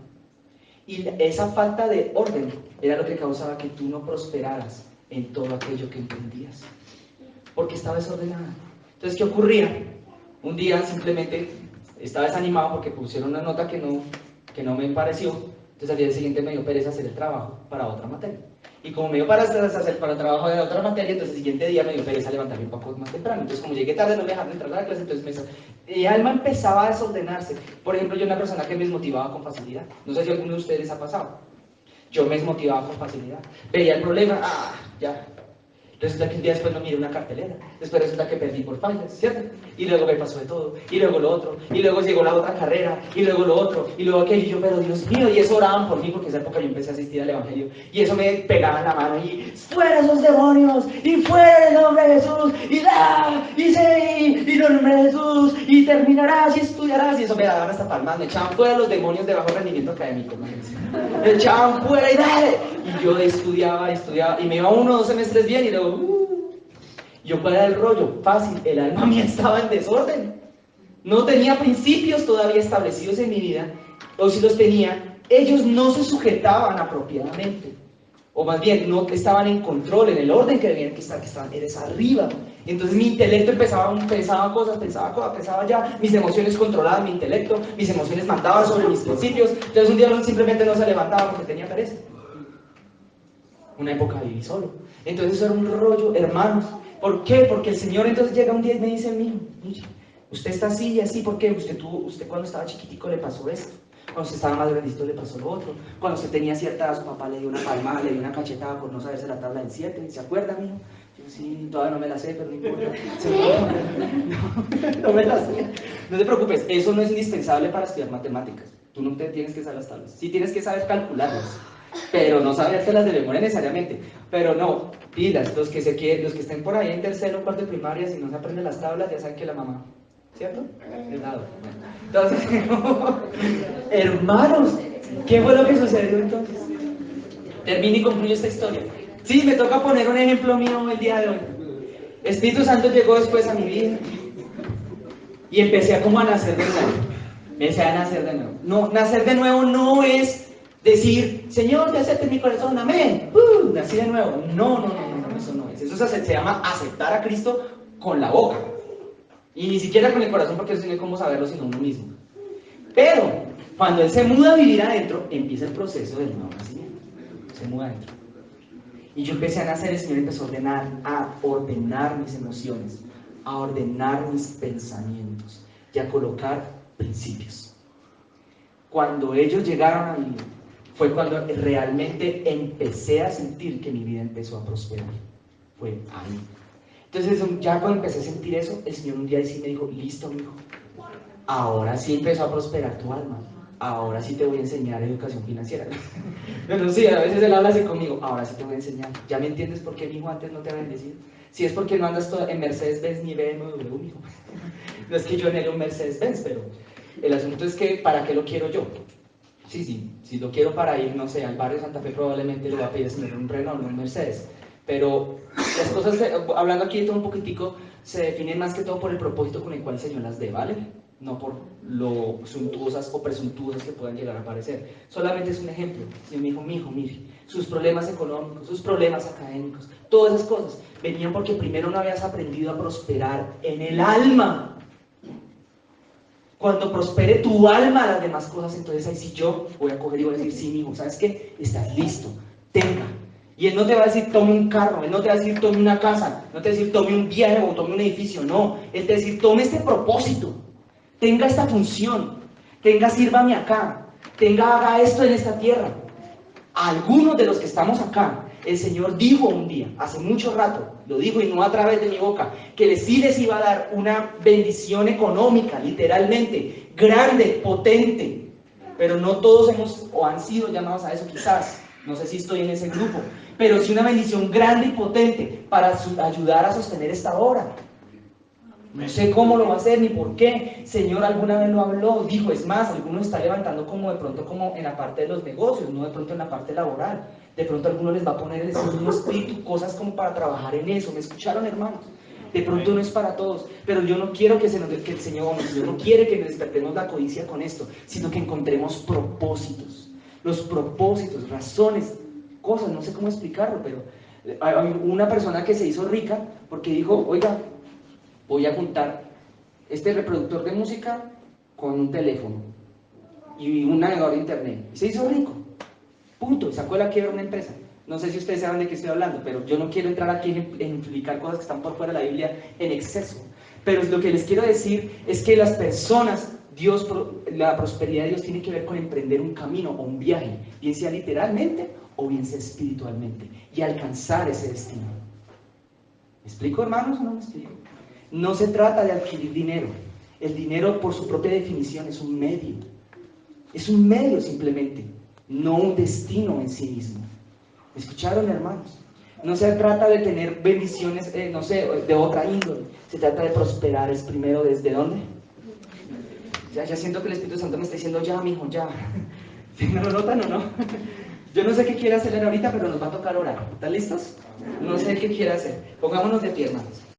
y esa falta de orden era lo que causaba que tú no prosperaras en todo aquello que entendías, porque estaba desordenada. Entonces, ¿qué ocurría? Un día simplemente estaba desanimado porque pusieron una nota que no me pareció, entonces al día siguiente me dio pereza hacer el trabajo para otra materia. Y como me dio para el trabajo de otra materia, entonces el siguiente día me dio pereza levantarme un poco más temprano. Entonces como llegué tarde no me dejaron entrar a la clase, entonces mi alma empezaba a desordenarse. Por ejemplo, yo era una persona que me desmotivaba con facilidad. No sé si a alguno de ustedes les ha pasado. Yo me desmotivaba con facilidad. Veía el problema, ya. Resulta que un día después no miré una cartelera, después resulta que perdí por fallas, ¿cierto? Y luego me pasó de todo, y luego lo otro, y luego llegó la otra carrera, y luego lo otro, y luego aquello, y yo, pero Dios mío, y eso oraban por mí, porque en esa época yo empecé a asistir al Evangelio, y eso me pegaba en la mano, y fuera esos demonios, y fuera el nombre de Jesús, y no en nombre de Jesús, y terminarás y estudiarás, y eso me daban hasta palmas, me echaban fuera los demonios de bajo rendimiento académico, me echaban fuera y dale, y yo estudiaba, y me iba 1 o 2 semestres bien, y luego, yo fuera del rollo, fácil, el alma mía estaba en desorden, no tenía principios todavía establecidos en mi vida, o si los tenía, ellos no se sujetaban apropiadamente, o más bien, no estaban en control, en el orden que debían que estaban, eres arriba. Entonces mi intelecto pensaba cosas, pensaba ya, mis emociones controlaban mi intelecto, mis emociones mandaban sobre mis principios, entonces un día simplemente no se levantaba porque tenía pereza. Una época viví solo. Entonces eso era un rollo, hermanos. ¿Por qué? Porque el Señor entonces llega un día y me dice, mijo, usted está así y así, ¿por qué? Usted cuando estaba chiquitico le pasó esto. Cuando usted estaba más grandito le pasó lo otro. Cuando usted tenía cierta edad, su papá le dio una palmada, le dio una cachetada por no saberse la tabla del 7. ¿Se acuerda, mijo? Yo sí, todavía no me la sé, pero no importa. No me la sé. No te preocupes, eso no es indispensable para estudiar matemáticas. Tú no te tienes que saber las tablas. Sí tienes que saber calcularlas, pero no sabérselas de memoria necesariamente. Pero no, pilas, los que estén por ahí en tercero o cuarto de primaria, si no se aprenden las tablas, ya saben que la mamá, ¿cierto? Entonces, hermanos, ¿qué fue lo que sucedió entonces? Termino y concluyo esta historia. Sí, me toca poner un ejemplo mío el día de hoy. Espíritu Santo llegó después a mi vida y empecé a nacer de nuevo. Empecé a nacer de nuevo. No, nacer de nuevo no es decir, Señor, te acepto en mi corazón, amén. Nací de nuevo. No, eso no es. Eso se llama aceptar a Cristo con la boca. Y ni siquiera con el corazón, porque eso no hay cómo saberlo sino uno mismo. Pero, cuando Él se muda a vivir adentro, empieza el proceso del nuevo nacimiento. Se muda adentro. Y yo empecé a nacer, el Señor empezó a ordenar mis emociones, a ordenar mis pensamientos y a colocar principios. Cuando ellos llegaron a mi vida, fue cuando realmente empecé a sentir que mi vida empezó a prosperar. Fue ahí. Entonces, ya cuando empecé a sentir eso, el Señor un día sí me dijo, listo, mijo, ahora sí empezó a prosperar tu alma. Ahora sí te voy a enseñar educación financiera. Pero sí, a veces Él habla así conmigo, ahora sí te voy a enseñar. ¿Ya me entiendes por qué mi hijo antes no te ha bendecido? Si es porque no andas en Mercedes-Benz ni BMW, mijo. No es que yo anhelo un Mercedes-Benz, pero el asunto es que, ¿para qué lo quiero yo? Sí, si lo quiero para ir, no sé, al barrio Santa Fe, probablemente le voy a pedir al Señor un Renault, no un Mercedes. Pero las cosas, hablando aquí de todo un poquitico, se definen más que todo por el propósito con el cual el Señor las dé, ¿vale? No por lo suntuosas o presuntuosas que puedan llegar a parecer. Solamente es un ejemplo. Si me dijo, mi hijo, mire, sus problemas económicos, sus problemas académicos, todas esas cosas venían porque primero no habías aprendido a prosperar en el alma. Cuando prospere tu alma, las demás cosas, entonces ahí sí yo voy a coger y voy a decir, sí, mi hijo, ¿sabes qué? Estás listo, tenga. Y Él no te va a decir, tome un carro, Él no te va a decir, tome una casa, no te va a decir, tome un viaje o tome un edificio, no. Él te va a decir, tome este propósito. Tenga esta función, sírvame acá, haga esto en esta tierra. A algunos de los que estamos acá, el Señor dijo un día, hace mucho rato, lo dijo y no a través de mi boca, que sí les iba a dar una bendición económica, literalmente, grande, potente. Pero no todos hemos o han sido llamados a eso quizás, no sé si estoy en ese grupo, pero sí una bendición grande y potente para ayudar a sostener esta obra. No sé cómo lo va a hacer ni por qué. Señor alguna vez lo habló, dijo, es más, algunos está levantando como de pronto como en la parte de los negocios, no de pronto en la parte laboral. De pronto alguno les va a poner el mismo espíritu, cosas como para trabajar en eso. ¿Me escucharon, hermanos? De pronto no es para todos, pero yo no quiero que el Señor no quiere que nos despertemos la codicia con esto, sino que encontremos propósitos. Los propósitos, razones, cosas, no sé cómo explicarlo, pero hay una persona que se hizo rica porque dijo, oiga, voy a juntar este reproductor de música con un teléfono y un navegador de internet. Y se hizo rico. Punto. Sacó la quiebra una empresa. No sé si ustedes saben de qué estoy hablando, pero yo no quiero entrar aquí en explicar cosas que están por fuera de la Biblia en exceso. Pero lo que les quiero decir es que las personas, la prosperidad de Dios tiene que ver con emprender un camino o un viaje, bien sea literalmente o bien sea espiritualmente, y alcanzar ese destino. ¿Me explico, hermanos, o no me explico? No se trata de adquirir dinero. El dinero, por su propia definición, es un medio. Es un medio simplemente, no un destino en sí mismo. ¿Me escucharon, hermanos? No se trata de tener bendiciones, no sé, de otra índole. Se trata de prosperar. ¿Es primero desde dónde? Ya siento que el Espíritu Santo me está diciendo, ya, mijo, ya. ¿Sí, ¿no lo notan o no? Yo no sé qué quiere hacer ahorita, pero nos va a tocar orar. ¿Están listos? No sé qué quiere hacer. Pongámonos de pie, hermanos.